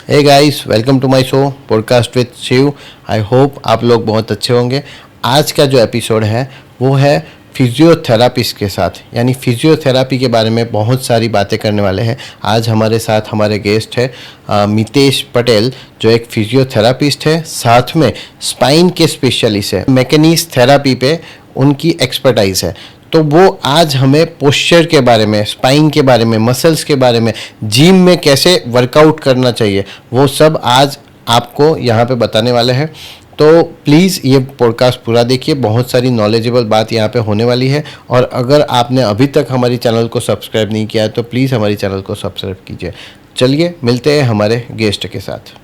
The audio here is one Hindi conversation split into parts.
Hey guys, welcome to my show podcast with Shiv. I hope आप लोग बहुत अच्छे होंगे। आज का जो एपिसोड है वो है फिजियोथेरापिस्ट के साथ, यानी फिजियोथेरापी के बारे में बहुत सारी बातें करने वाले हैं। आज हमारे साथ हमारे गेस्ट है मितेश पटेल, जो एक फिजियोथेरापिस्ट है, साथ में स्पाइन के स्पेशलिस्ट है, मैकेनिक्स थेरापी पे उनकी एक्सपर्टाइज है। तो वो आज हमें पोस्चर के बारे में, स्पाइन के बारे में, मसल्स के बारे में, जिम में कैसे वर्कआउट करना चाहिए, वो सब आज आपको यहाँ पे बताने वाले हैं। तो प्लीज़ ये पॉडकास्ट पूरा देखिए, बहुत सारी नॉलेजेबल बात यहाँ पे होने वाली है। और अगर आपने अभी तक हमारी चैनल को सब्सक्राइब नहीं किया है तो प्लीज़ हमारी चैनल को सब्सक्राइब कीजिए। चलिए मिलते हैं हमारे गेस्ट के साथ।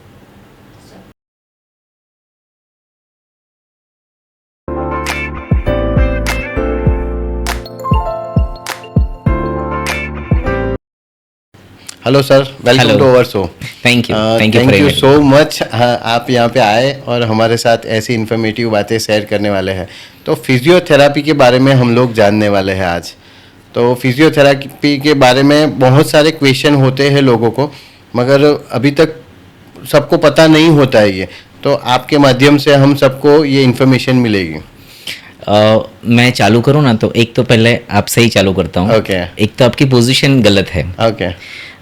Hello sir, welcome to our show. Thank you so much. आप यहाँ पे आए और हमारे साथ ऐसी इन्फॉर्मेटिव बातें शेयर करने वाले हैं। तो फिजियोथेरापी के बारे में हम लोग जानने वाले हैं आज। तो फिजियोथेरापी के बारे में बहुत सारे क्वेश्चन होते हैं लोगों को, मगर अभी तक सबको पता नहीं होता है ये। तो आपके माध्यम से हम सबको ये इन्फॉर्मेशन मिलेगी। मैं चालू करूँ ना, तो एक तो पहले आपसे ही चालू करता हूँ। ओके। एक तो आपकी पोजीशन गलत है। ओके।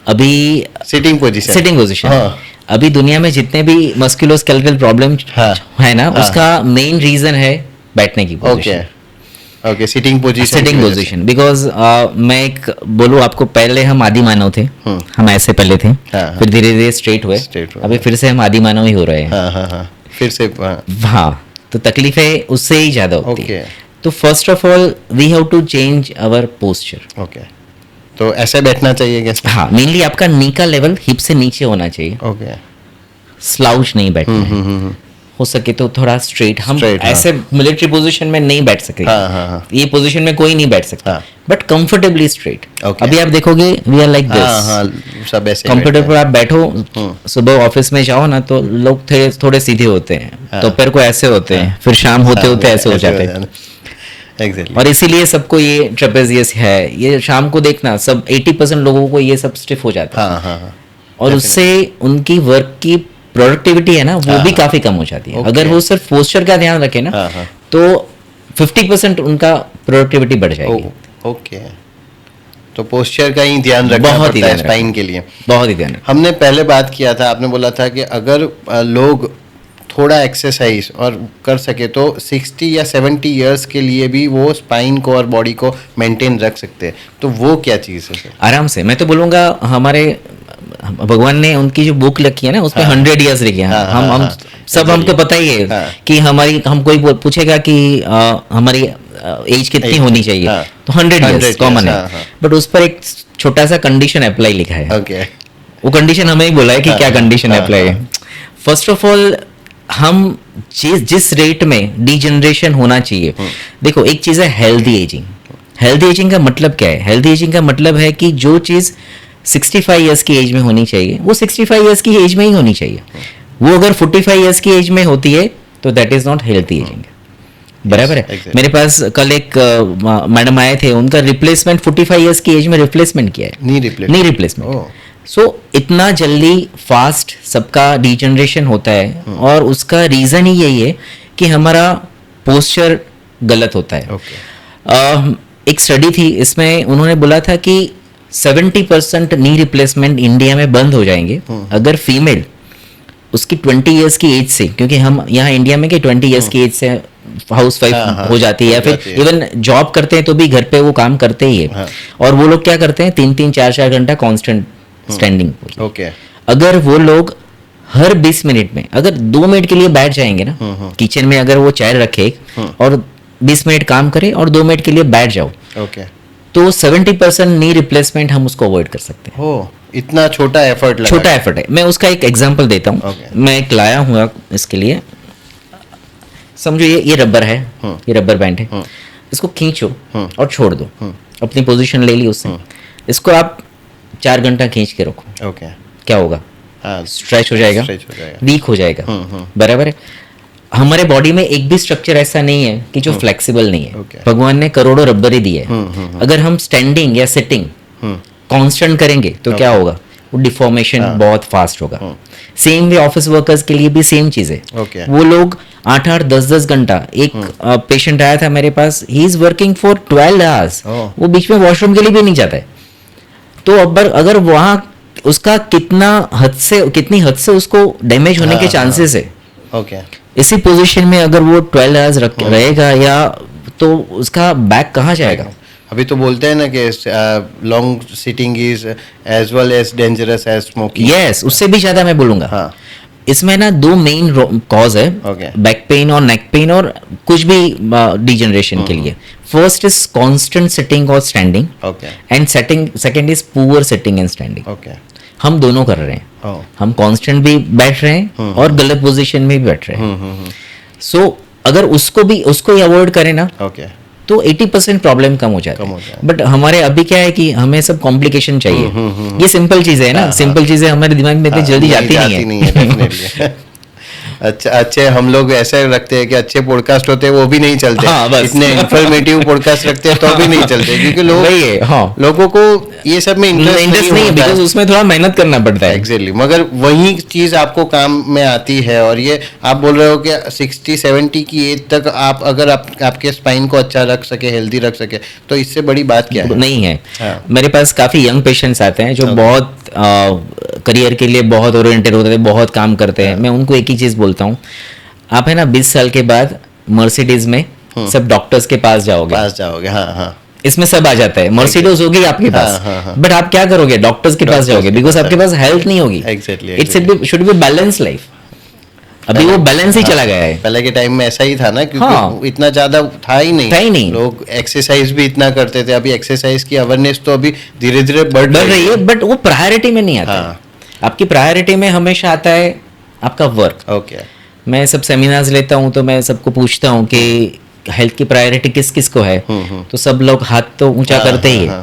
अभी सिटिंग पोजीशन। हाँ। अभी दुनिया में जितने भी मस्कुलोस्केलेटल प्रॉब्लम है ना, उसका मेन रीजन है बैठने की position. Okay, sitting position. Because मैं एक बोलूँ आपको, पहले हम आदि मानव थे, हम ऐसे पहले थे, फिर धीरे धीरे स्ट्रेट हुए, अभी फिर से हम आदि मानव ही हो रहे हैं। फिर से हाँ, तो तकलीफें उससे ही ज्यादा होती है। तो first of all we have to change our posture. Okay. तो ऐसे बैठना चाहिए क्या? हाँ, मेनली आपका नी का लेवल हिप से नीचे होना चाहिए। ओके। स्लाउच नहीं बैठना है। हो सके तो थोड़ा स्ट्रेट। हम ऐसे मिलिट्री पोजीशन में नहीं बैठ सकते। ये पोजीशन में कोई नहीं बैठ सकता, बट कंफर्टेबली स्ट्रेट। अभी आप देखोगे वी आर लाइक दिस। सब ऐसे कंफर्टेबल आप बैठो, सुबह ऑफिस में जाओ ना तो लोग थोड़े सीधे होते हैं, दोपहर को ऐसे होते हैं, फिर शाम होते होते ऐसे हो जाते हैं। Exactly. और इसीलिए सबको ये ट्रेपेजियस है। ये शाम को देखना, सब 80% लोगों को ये सब स्टिफ हो जाता है। और उससे उनकी वर्क की प्रोडक्टिविटी है ना, वो भी काफी कम हो जाती है। अगर वो सिर्फ पोस्चर का ध्यान रखे ना, तो 50% उनका प्रोडक्टिविटी बढ़ जाएगी। ओके। तो पोस्चर का ही ध्यान रखना पड़ता है स्पाइन के लिए। बहुत ही ध्यान। हमने पहले बात किया था, आपने बोला था कि अगर लोग थोड़ा एक्सरसाइज और कर सके तो 60 या 70 इयर्स के लिए भी वो स्पाइन को और बॉडी को मेंटेन रख सकते हैं। तो वो क्या चीज़ है सर? आराम से। मैं तो बोलूँगा, हमारे भगवान ने उनकी जो बुक लिखी है ना, उसमें 100 इयर्स लिखे हैं। हम सब, हमको पता ही है कि हम कोई पूछेगा कि हमारी एज कितनी होनी चाहिए, तो 100 इयर्स कॉमन है। बट उस पर एक छोटा सा कंडीशन अप्लाई लिखा है। वो कंडीशन हमें ही बोला है कि क्या कंडीशन अप्लाई है। फर्स्ट ऑफ ऑल, हम जिस रेट में डिजनरेशन होना चाहिए, देखो एक चीज है हेल्दी एजिंग। हेल्दी एजिंग का मतलब क्या है? हेल्दी एजिंग का मतलब है कि जो चीज 65 इयर्स की एज में होनी चाहिए वो 65 इयर्स की एज में ही होनी चाहिए। वो अगर 45 इयर्स की एज में होती है तो that is not healthy ageing. बराबर है। मेरे पास कल एक मैडम आए थे, उनका रिप्लेसमेंट 45 इयर्स की एज में रिप्लेसमेंट किया है। Knee replacement. सो इतना जल्दी फास्ट सबका डिजनरेशन होता है, और उसका रीजन ही यही है कि हमारा पोस्चर गलत होता है। एक स्टडी थी, इसमें उन्होंने बोला था कि 70% नी रिप्लेसमेंट इंडिया में बंद हो जाएंगे अगर फीमेल उसकी 20 इयर्स की एज से, क्योंकि हम यहाँ इंडिया में कि 20 इयर्स की एज से हाउस वाइफ हो जाती है, या फिर इवन जॉब करते हैं तो भी घर पे वो काम करते ही है। और वो लोग क्या करते हैं, 3-3, 4-4 घंटा कॉन्स्टेंट स्टैंडिंग। ओके। अगर वो लोग हर 20 मिनट में अगर 2 मिनट के लिए बैठ जाएंगे ना, किचन में अगर वो चेयर रखे और 20 मिनट काम करे और 2 मिनट के लिए बैठ जाओ, तो 70% नी रिप्लेसमेंट हम उसको अवॉइड कर सकते हैं। इतना छोटा एफर्ट है। मैं उसका एक एग्जांपल देता हूँ। मैं एक लाया हूँ इसके लिए। समझो ये रबर है, ये रबर बैंड है। इसको खींचो और छोड़ दो। अपनी पोजीशन ले ली उससे। इसको आप 4 घंटा खींच के रखो। क्या होगा? स्ट्रेच हो जाएगा, वीक हो जाएगा। बराबर है। हमारे बॉडी में एक भी स्ट्रक्चर ऐसा नहीं है कि जो फ्लेक्सिबल नहीं है। भगवान ने करोड़ों रबर ही दिए है। अगर हम स्टैंडिंग या सिटिंग कांस्टेंट करेंगे तो क्या होगा? वो डिफॉर्मेशन बहुत फास्ट होगा। सेम वे ऑफिस वर्कर्स के लिए भी सेम चीज है। Okay. वो लोग 8-8 10-10 घंटा, एक पेशेंट आया था मेरे पास, he is working for 12 hours, वो बीच में वॉशरूम के लिए भी नहीं जाता है। तो अब अगर वहाँ उसका कितनी हद से उसको डैमेज होने के चांसेस है। ओके। इसी पोजीशन में अगर वो 12 आवर्स रहेगा या तो उसका बैक कहाँ जाएगा? अभी तो बोलते हैं ना कि long sitting is as well as dangerous as smoking. Yes, उससे भी ज्यादा मैं बोलूंगा। हाँ। इसमें ना 2 मेन कॉज है, Okay. बैक पेन और नेक पेन और कुछ भी डिजनरेशन के लिए। फर्स्ट इज कांस्टेंट सिटिंग और standing, okay. And second is poor sitting and standing. Okay. हम दोनों कर रहे हैं। Oh. हम कांस्टेंट भी बैठ रहे हैं और गलत पोजीशन में भी बैठ रहे हैं। सो अगर उसको ही अवॉइड करें ना, ओके। तो 80% प्रॉब्लम कम हो जाता कम हो है। जाए। बट हमारे अभी क्या है कि हमें सब कॉम्प्लिकेशन चाहिए। ये सिंपल चीजें है ना, सिंपल चीजें हमारे दिमाग में इतनी जल्दी जाती नहीं है। definitely। अच्छा, अच्छे हम लोग ऐसे रखते हैं कि अच्छे पॉडकास्ट होते हैं वो भी नहीं चलते। हाँ, बस। इतने इंफॉर्मेटिव पॉडकास्ट रखते हैं तो भी नहीं चलते, क्योंकि लोग वही है, हाँ। लोगों को ये सब में इंटरेस्ट इंटरेस्ट नहीं है, होता बिकॉज उसमें थोड़ा मेहनत करना पड़ता है। एग्जैक्टली। मगर वही चीज आपको काम में आती है, और ये आप बोल रहे हो कि 60-70 की एज तक आप अगर आपके स्पाइन को अच्छा रख सके, हेल्दी रख सके, तो इससे बड़ी बात क्या है? नहीं है। हाँ। मेरे पास काफी यंग पेशेंट्स आते हैं जो बहुत करियर के लिए बहुत ओरिएंटेड होते हैं, बहुत काम करते हैं। मैं उनको एक ही चीज बोलता हूँ, आप है ना 20 साल के बाद मर्सिडीज में सब डॉक्टर्स के पास जाओगे। हाँ हाँ। इसमें सब आ जाता है, मर्सिडीज होगी आपके पास, हाँ। बट आप क्या करोगे? डॉक्टर्स के पास जाओगे, बिकॉज आपके पास हेल्थ नहीं होगी। Exactly, it should be balance life. अभी वो बैलेंस ही चला गया है। पहले के टाइम में ऐसा ही था ना, क्योंकि हाँ। इतना ज्यादा था ही नहीं। था। लोग एक्सरसाइज भी इतना करते थे। अभी एक्सरसाइज की अवेयरनेस तो अभी धीरे धीरे बढ़ रही है, बट वो प्रायोरिटी में नहीं आता है। हाँ। आपकी प्रायोरिटी में हमेशा आता है आपका वर्क। ओके। मैं सब सेमिनार्स लेता हूँ तो मैं सबको पूछता हूँ कि हेल्थ की प्रायोरिटी किस किस को है, तो सब लोग हाथ तो ऊंचा करते ही है।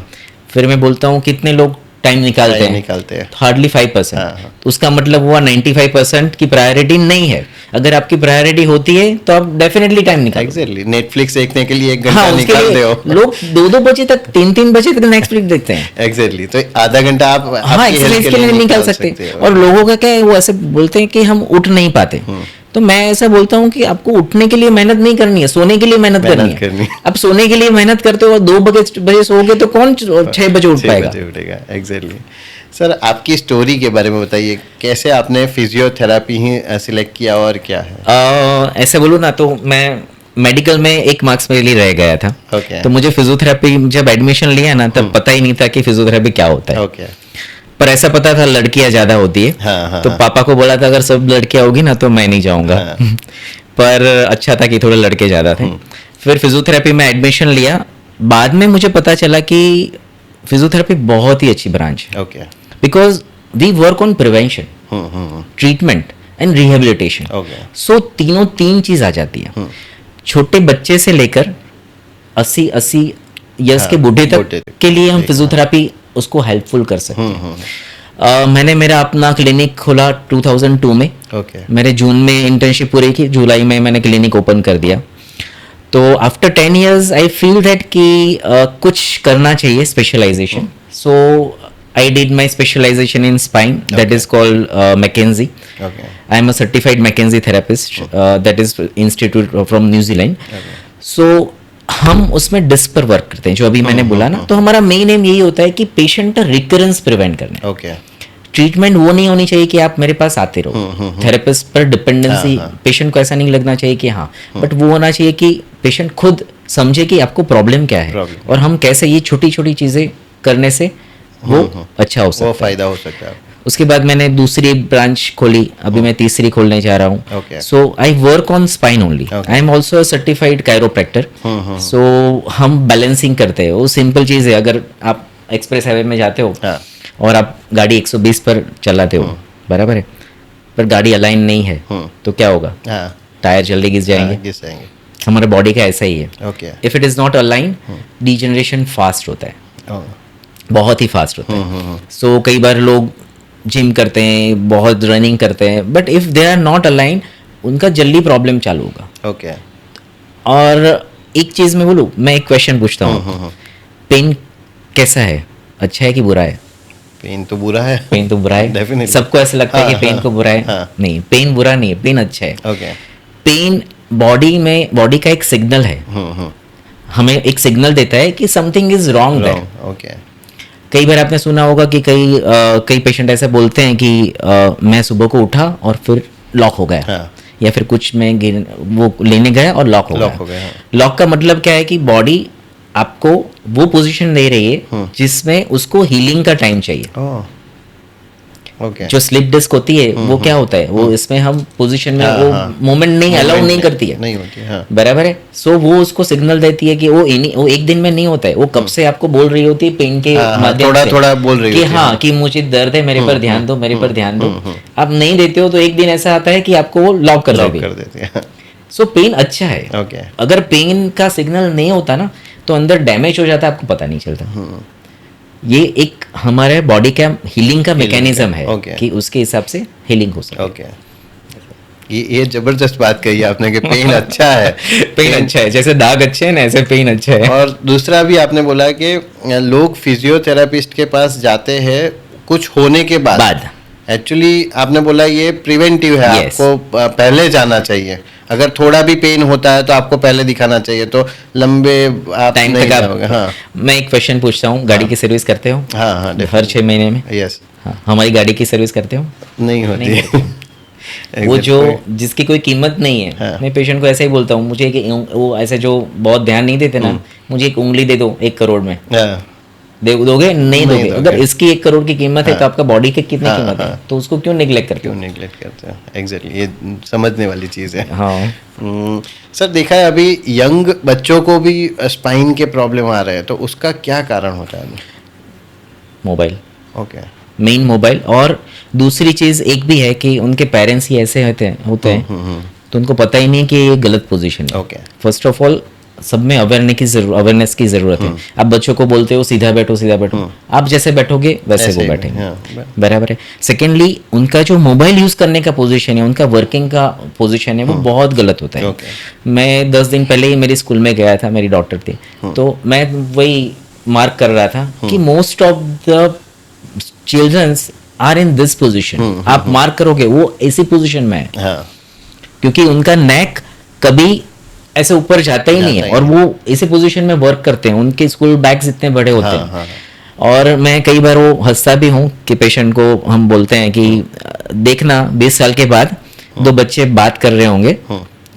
फिर मैं बोलता हूँ कितने लोग टाइम निकालते हैं? हार्डली 5%। तो उसका मतलब हुआ 95% की प्रायोरिटी नहीं है। अगर आपकी प्रायोरिटी होती है तो आप डेफिनेटली टाइम निकालो। एग्जैक्टली। नेटफ्लिक्स देखने के लिए 1 घंटा हाँ, उसके निकाल लिए दो। लोग 2-2 बजे तक, 3-3 बजे तक नेटफ्लिक्स देखते हैं। एग्जैक्टली। तो आधा घंटा आप हाँ, एक्सरसाइज के लिए निकाल सकते हैं। और लोगों का क्या है, वो ऐसे बोलते हैं कि हम उठ नहीं पाते। तो मैं ऐसा बोलता हूँ कि आपको उठने के लिए मेहनत नहीं करनी है, सोने के लिए मेहनत करनी है। अब सोने के लिए मेहनत करते हो, 2 बजे सोओगे तो कौन 6 बजे उठ पाएगा? एग्जैक्टली। सर, आपकी स्टोरी के बारे में बताइए, कैसे आपने फिजियोथेरापी ही सिलेक्ट किया और क्या है? ऐसे बोलूँ ना तो मैं मेडिकल में 1 मार्क्स मेरे लिए रह गया था। Okay. तो मुझे फिजियोथेरापी जब एडमिशन लिया ना, तब पता ही नहीं था कि फिजियोथेरापी क्या होता है। Okay. पर ऐसा पता था लड़कियां ज्यादा होती है। हाँ, तो पापा को बोला था अगर सब लड़कियां होगी ना तो मैं नहीं जाऊंगा। पर अच्छा था कि थोड़े लड़के ज्यादा थे। फिर फिजियोथेरापी में एडमिशन लिया। बाद में मुझे पता चला कि फिजियोथेरापी बहुत ही अच्छी ब्रांच है, Okay. Because we work on prevention, treatment and rehabilitation. Okay. So 3 चीज आ जाती है। छोटे बच्चे से लेकर 80 इयर्स के बूढ़े तक के लिए हम फिजियोथेरापी उसको हेल्पफुल कर सकते हैं। मैंने मेरा अपना क्लिनिक खोला 2002 में। Okay. मैंने जून में इंटर्नशिप पूरी की, जुलाई में मैंने क्लिनिक ओपन कर दिया। तो after 10 years I feel that कि कुछ करना चाहिए specialisation. So I did my specialisation in spine, that is called McKenzie. Okay. I am a certified McKenzie therapist, that is institute from New Zealand. सो हम उसमें डिस्क पर वर्क करते हैं, जो अभी मैंने बोला ना। तो हमारा मेन एम यही होता है कि पेशेंट का रिकरेंस प्रिवेंट करना। Okay. ट्रीटमेंट वो नहीं होनी चाहिए कि आप मेरे पास आते रहो। थेरेपिस्ट पर डिपेंडेंसी, पेशेंट को ऐसा नहीं लगना चाहिए कि हाँ, बट वो होना चाहिए कि पेशेंट खुद समझे कि आपको प्रॉब्लम क्या है और हम कैसे ये छोटी छोटी चीजें करने से वो अच्छा हो सकता है, वो फायदा हो सकता है। उसके बाद मैंने दूसरी ब्रांच खोली, अभी मैं तीसरी खोलने जा रहा हूँ। Okay. So I work on spine only. Okay. I am also certified chiropractor. So हम बैलेंसिंग करते हैं। वो सिंपल चीज़ है, अगर आप एक्सप्रेस हाईवे में जाते हो हाँ. और आप गाड़ी 120 पर चलाते हो, बराबर है, पर गाड़ी अलाइन नहीं है तो क्या होगा? हाँ. टायर जल्दी घिस जाएंगे। घिस जाएंगे। हमारे बॉडी का ऐसा ही है। Okay. If it is not align, degeneration fast होता है, Oh. बहुत ही फास्ट होता है। सो कई बार लोग जिम करते हैं, बहुत रनिंग करते हैं, but if they are not align, उनका जल्दी प्रॉब्लम चालू होगा। Okay. और एक चीज मैं बोलूँ, मैं एक क्वेश्चन पूछता हूँ, पेन कैसा है, अच्छा है कि बुरा है? पेन तो बुरा है, पेन तो बुरा है, Definitely. सबको ऐसा लगता है कि पेन को बुरा है, नहीं, पेन बुरा नहीं है, पेन अच्छा है। ओके। पेन बॉडी का एक सिग्नल है, हमें एक सिग्नल देता है कि something is wrong there. Okay. कई बार आपने सुना होगा कि कई पेशेंट ऐसे बोलते हैं कि मैं सुबह को उठा और फिर लॉक हो गया, हाँ। या फिर कुछ मैं वो लेने गया और लॉक हो गया। हाँ। लॉक का मतलब क्या है कि बॉडी आपको वो पोजीशन दे रही है जिसमें उसको हीलिंग का टाइम चाहिए। ओके। जो स्लिप डिस्क होती है वो क्या होता है, वो इसमें हम पोजीशन में वो मूवमेंट नहीं अलाउ नहीं करती है, नहीं होती है, हाँ। बराबर है। सो वो उसको सिग्नल देती है कि वो एक दिन में नहीं होता है, वो कब से आपको बोल रही होती है पेन के माध्यम से, थोड़ा बोल रही कि होती है, हाँ कि मुझे दर्द है, मेरे पर ध्यान दो, मेरे पर ध्यान दो। आप नहीं देते हो तो एक दिन ऐसा आता है कि आपको वो लॉक कर देती है। सो पेन अच्छा है। ओके। अगर पेन का सिग्नल नहीं होता ना तो अंदर डैमेज हो जाता है, आपको पता नहीं चलता। ये एक हमारे बॉडी का हीलिंग का मैकेनिज्म है कि उसके हिसाब से हीलिंग हो सके। ओके। ये जबरदस्त बात कही आपने कि पेन अच्छा है। पेन अच्छा है, जैसे दाग अच्छे हैं ना ऐसे पेन अच्छा है। और दूसरा भी आपने बोला कि लोग फिजियोथेरापिस्ट के पास जाते हैं कुछ होने के बाद। एक्चुअली आपने बोला ये प्रिवेंटिव है, आपको पहले जाना चाहिए। अगर थोड़ा भी पेन होता है तो आपको पहले दिखाना चाहिए, तो लंबे टाइम तक आप। हाँ। मैं एक क्वेश्चन पूछता हूँ, गाड़ी की सर्विस करते हो? हाँ, हर 6 महीने में? यस। हाँ, हमारी गाड़ी की सर्विस करते हो? नहीं होती। वो जो जिसकी कोई कीमत नहीं है, हाँ। मैं पेशेंट को ऐसे ही बोलता हूँ, मुझे वो ऐसे जो बहुत ध्यान नहीं देते ना, मुझे एक उंगली दे दो 1 करोड़ में, दोगे? नहीं दोगे। अगर इसकी 1 करोड़ की कीमत है तो आपका बॉडी की कितनी कीमत है, तो उसको क्यों निगलेक्ट करते हो? एग्जैक्टली, ये समझने वाली चीज है। हाँ। सर देखा है अभी यंग बच्चों को भी स्पाइन के प्रॉब्लम आ रहे हैं, तो उसका क्या कारण होता है? मोबाइल। ओके। मेन मोबाइल, और दूसरी चीज एक भी है कि उनके पेरेंट्स ही ऐसे होते हैं तो उनको पता ही नहीं कि ये गलत पोजीशन है। ओके। फर्स्ट ऑफ ऑल सब में अवेयरनेस की जरूरत है। आप बच्चों को बोलते हो सीधा बैठो, आप जैसे बैठोगे वैसे वो बैठेंगे, बराबर है। सेकेंडली, उनका जो मोबाइल यूज करने का पोजीशन है, उनका वर्किंग का पोजीशन है, वो बहुत गलत होता है। मैं 10 दिन पहले ही मेरी स्कूल में गया था, मेरी डॉटर थी, तो मैं वही मार्क कर रहा था कि most of the childrens are in this position. आप मार्क करोगे वो इसी पोजीशन में है, क्योंकि उनका नेक कभी ऐसे ऊपर जाता ही नहीं है, और वो इसी पोजीशन में वर्क करते हैं। उनके स्कूल बैग्स इतने बड़े होते हैं। और मैं कई बार वो हंसता भी हूँ कि पेशेंट को हम बोलते हैं कि देखना 20 साल के बाद 2 बच्चे बात कर रहे होंगे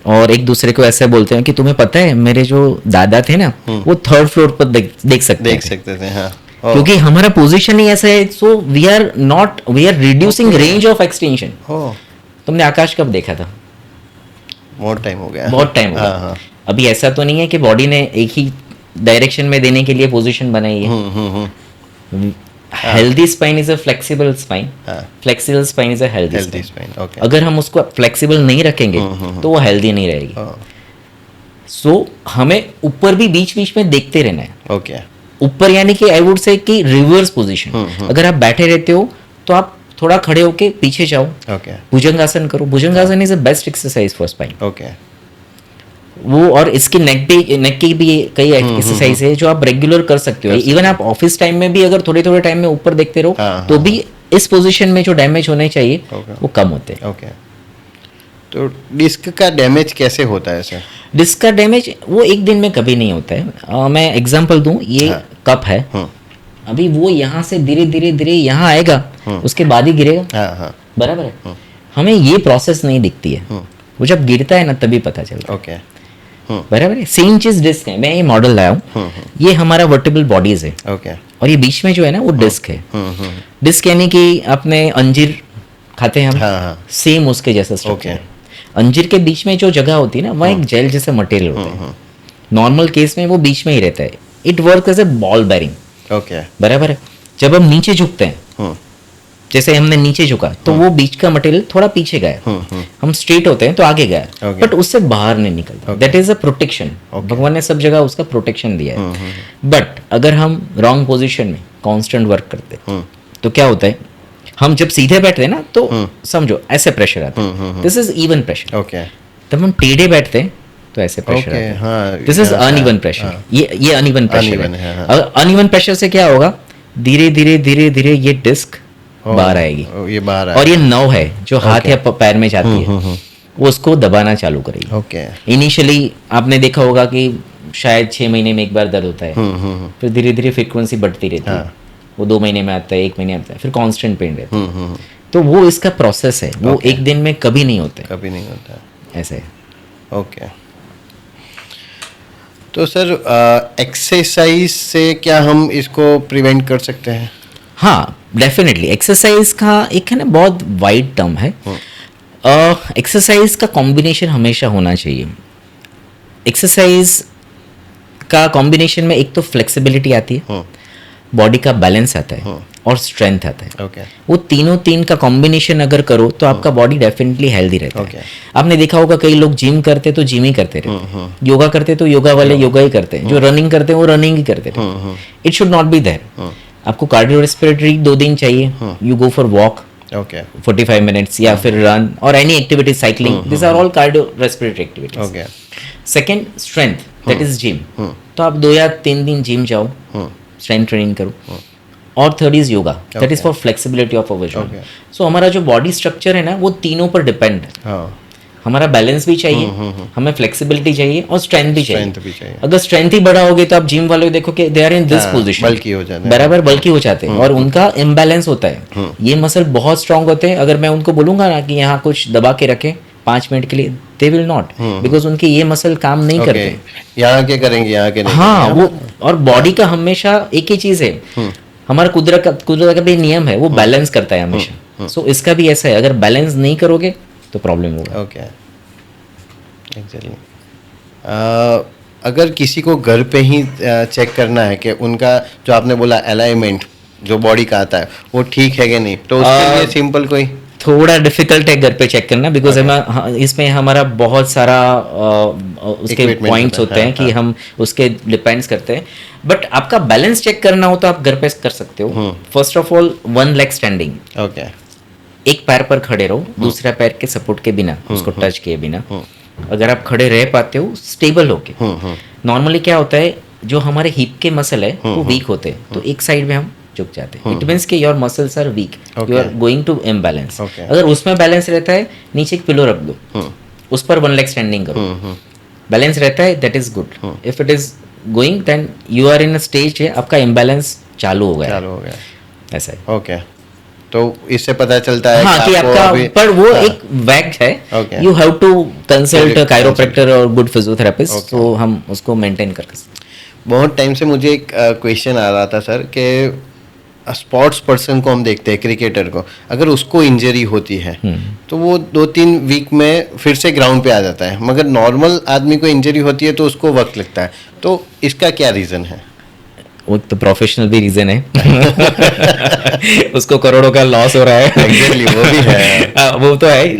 और एक दूसरे को ऐसे बोलते हैं कि तुम्हें पता है मेरे जो दादा थे ना वो 3rd फ्लोर पर देख सकते थे। हाँ। क्योंकि हमारा पोजीशन ही ऐसा है। So we are reducing range of extension. तुमने आकाश कब देखा था? बहुत टाइम हो गया। हाँ। अभी ऐसा तो नहीं है कि बॉडी ने एक ही डायरेक्शन में देने के लिए पोजीशन बनाई है। Healthy spine is a flexible spine, flexible spine is a healthy spine. अगर हम उसको फ्लेक्सिबल नहीं रखेंगे तो वो हेल्दी नहीं रहेगी। सो हमें ऊपर भी बीच बीच में देखते रहना है। ओके। ऊपर यानी कि आई वुड से कि रिवर्स पोजीशन। अगर आप बैठे रहते हो तो आप थोड़ा खड़े होके पीछे जाओ। ओके। भुजंगासन करो। Bhujangasana is the best exercise for spine. Okay. वो, और इसकी नेक की भी कई एक्सरसाइज है जो आप रेगुलर कर सकते हो। इवन आप ऑफिस टाइम में भी अगर थोड़े थोड़े टाइम में ऊपर देखते रहो तो भी इस पोजीशन में जो डैमेज होने चाहिए वो कम होते हैं। ओके। तो डिस्क का डैमेज कैसे होता है सर? डिस्क का डैमेज वो एक दिन में कभी नहीं होता है। मैं एग्जांपल दूं, ये कप है, अभी वो यहाँ से धीरे धीरे यहाँ आएगा, उसके बाद ही गिरेगा। बराबर है। हमें ये प्रोसेस नहीं दिखती है, वो जब गिरता है ना तभी पता चलता है। ओके। बराबर है। सेम चीज डिस्क है। मैं ये मॉडल लाया हूँ, ये हमारा वर्टिबल बॉडीज है। ओके। और ये बीच में जो है ना वो डिस्क है। डिस्क यानी कि आपने अंजीर खाते हैं हम, सेम उसके जैसा स्ट्रक्चर है। अंजीर के बीच में जो जगह होती है ना वहाँ एक जेल जैसा मटेरियल होता है। नॉर्मल केस में वो बीच में ही रहता है। It work as a ball bearing. Okay. बराबर है। जब हम नीचे झुकते हैं, जैसे हमने नीचे झुका तो वो बीच का मटेरियल थोड़ा पीछे गया, हम स्ट्रेट होते हैं तो आगे गया, बट उससे बाहर नहीं निकलता। That is a protection. भगवान ने सब जगह उसका प्रोटेक्शन दिया है। बट अगर हम रॉन्ग पोजीशन में कांस्टेंट वर्क करते तो क्या होता है, हम जब सीधे बैठते हैं ना तो समझो ऐसे प्रेशर आता है, this is even pressure. Okay. तब हम टेढ़े बैठते हैं तो ऐसे प्रेशर आता है, दिस इज अनइवन प्रेशर। ये अनइवन प्रेशर है। अनइवन प्रेशर से क्या होगा, धीरे धीरे धीरे धीरे ये डिस्क बाहर आएगी, ये बाहर और ये नर्व है जो हाथ या पैर में जाती है, वो उसको दबाना चालू करेगी। ओके। इनिशियली आपने देखा होगा कि शायद 6 महीने में एक बार दर्द होता है, फिर धीरे धीरे फ्रीक्वेंसी बढ़ती रहती है, वो 2 महीने में आता है, 1 महीने में आता है, फिर कांस्टेंट पेन रहता है। तो वो इसका प्रोसेस है, वो एक दिन में कभी नहीं होता है, कभी नहीं होता है, ऐसे है। ओके। तो सर एक्सरसाइज से क्या हम इसको प्रिवेंट कर सकते हैं? हाँ, डेफिनेटली। एक्सरसाइज का एक है ना बहुत वाइड टर्म है। एक्सरसाइज का कॉम्बिनेशन हमेशा होना चाहिए। एक्सरसाइज का कॉम्बिनेशन में एक तो फ्लेक्सिबिलिटी आती है, बॉडी का बैलेंस आता है, और स्ट्रेंथ आता है। ओके। वो तीन का कॉम्बिनेशन अगर करो तो आपका बॉडी डेफिनेटली हेल्दी रहता है। आपने देखा होगा कई लोग जिम करते तो जिम ही करते रहते, योगा करते तो योगा वाले योगा ही करते हैं, जो रनिंग करते हैं वो रनिंग ही करते रहते। It should not be there. आपको कार्डियो रेस्पिरेटरी 2 दिन चाहिए, you go for walk, okay, 45 minutes, या फिर रन और any activity, cycling, this are all cardio respiratory activities. Okay. Second, strength, that is gym. तो आप 2 या 3 दिन जिम जाओ, स्ट्रेंथ ट्रेनिंग करो। और third is yoga, that is for flexibility of our joint. So हमारा जो बॉडी स्ट्रक्चर है ना, वो तीनों पर डिपेंड है। हमारा बैलेंस भी चाहिए, हमें फ्लेक्सिबिलिटी चाहिए, और स्ट्रेंथ भी चाहिए। अगर स्ट्रेंथ ही बड़ा हो गई तो आप जिम वालों को देखो कि they are in this position, बल्कि हो जाते हैं, बराबर बल्कि हो जाते हैं, और उनका इम्बैलेंस होता है। ये मसल बहुत स्ट्रांग होते हैं, अगर मैं उनको बोलूंगा ना कि यहाँ कुछ दबा के रखें 5 मिनट के लिए, दे विल नॉट, बिकॉज उनके ये मसल काम नहीं करते। यहाँ के करेंगे, यहाँ के नहीं। हाँ, वो और बॉडी का हमेशा एक ही चीज है, हमारा कुदरत का भी नियम है, वो बैलेंस करता है हमेशा। सो इसका भी ऐसा है, अगर बैलेंस नहीं करोगे तो प्रॉब्लम होगा। ओके, एक्चुअली अगर किसी को घर पे ही चेक करना है कि उनका जो आपने बोला अलाइनमेंट जो बॉडी का आता है वो ठीक है कि नहीं, तो उसके लिए सिंपल कोई थोड़ा डिफिकल्ट है घर पे चेक करना, बिकॉज इसमें हमारा बहुत सारा उसके पॉइंट्स होते हैं कि हम उसके डिपेंड्स करते हैं। बट आपका बैलेंस चेक करना हो तो आप घर पे कर सकते हो। First of all 1 leg standing, okay, एक पैर पर खड़े रहो, दूसरा पैर के सपोर्ट के बिना, उसको टच किए बिना। अगर आप खड़े रह पाते हो स्टेबल होके। नॉर्मली क्या होता है, जो हमारे हिप के मसल है वो वीक होते हैं, तो एक साइड में हम झुक जाते हैं। इट मींस कि your muscles are weak, you are going to imbalance. अगर उसमें बैलेंस रहता है, नीचे एक पिलो रख दो, उस पर 1 लेग स्टैंडिंग करो, बैलेंस रहता है, that is good. If it is going then you are in a stage है आपका इम्बैलेंस चालू हो गया, ऐसा है। ओके, तो इससे पता चलता है हाँ, कि आपका पर वो एक वैग है, you have to consult chiropractor और गुड फिजियोथेरेपिस्ट, तो हम उसको मेंटेन कर सकते। बहुत टाइम से मुझे एक क्वेश्चन आ रहा था सर कि स्पोर्ट्स पर्सन को हम देखते हैं, क्रिकेटर को, अगर उसको इंजरी होती है तो वो 2-3 वीक में फिर से ग्राउंड पे आ जाता है, मगर नॉर्मल आदमी को इंजरी होती है तो उसको वक्त लगता है, तो इसका क्या रीज़न है? वो तो प्रोफेशनल भी रीजन है उसको करोड़ों का लॉस हो रहा है। Exactly, वो भी है। वो तो है।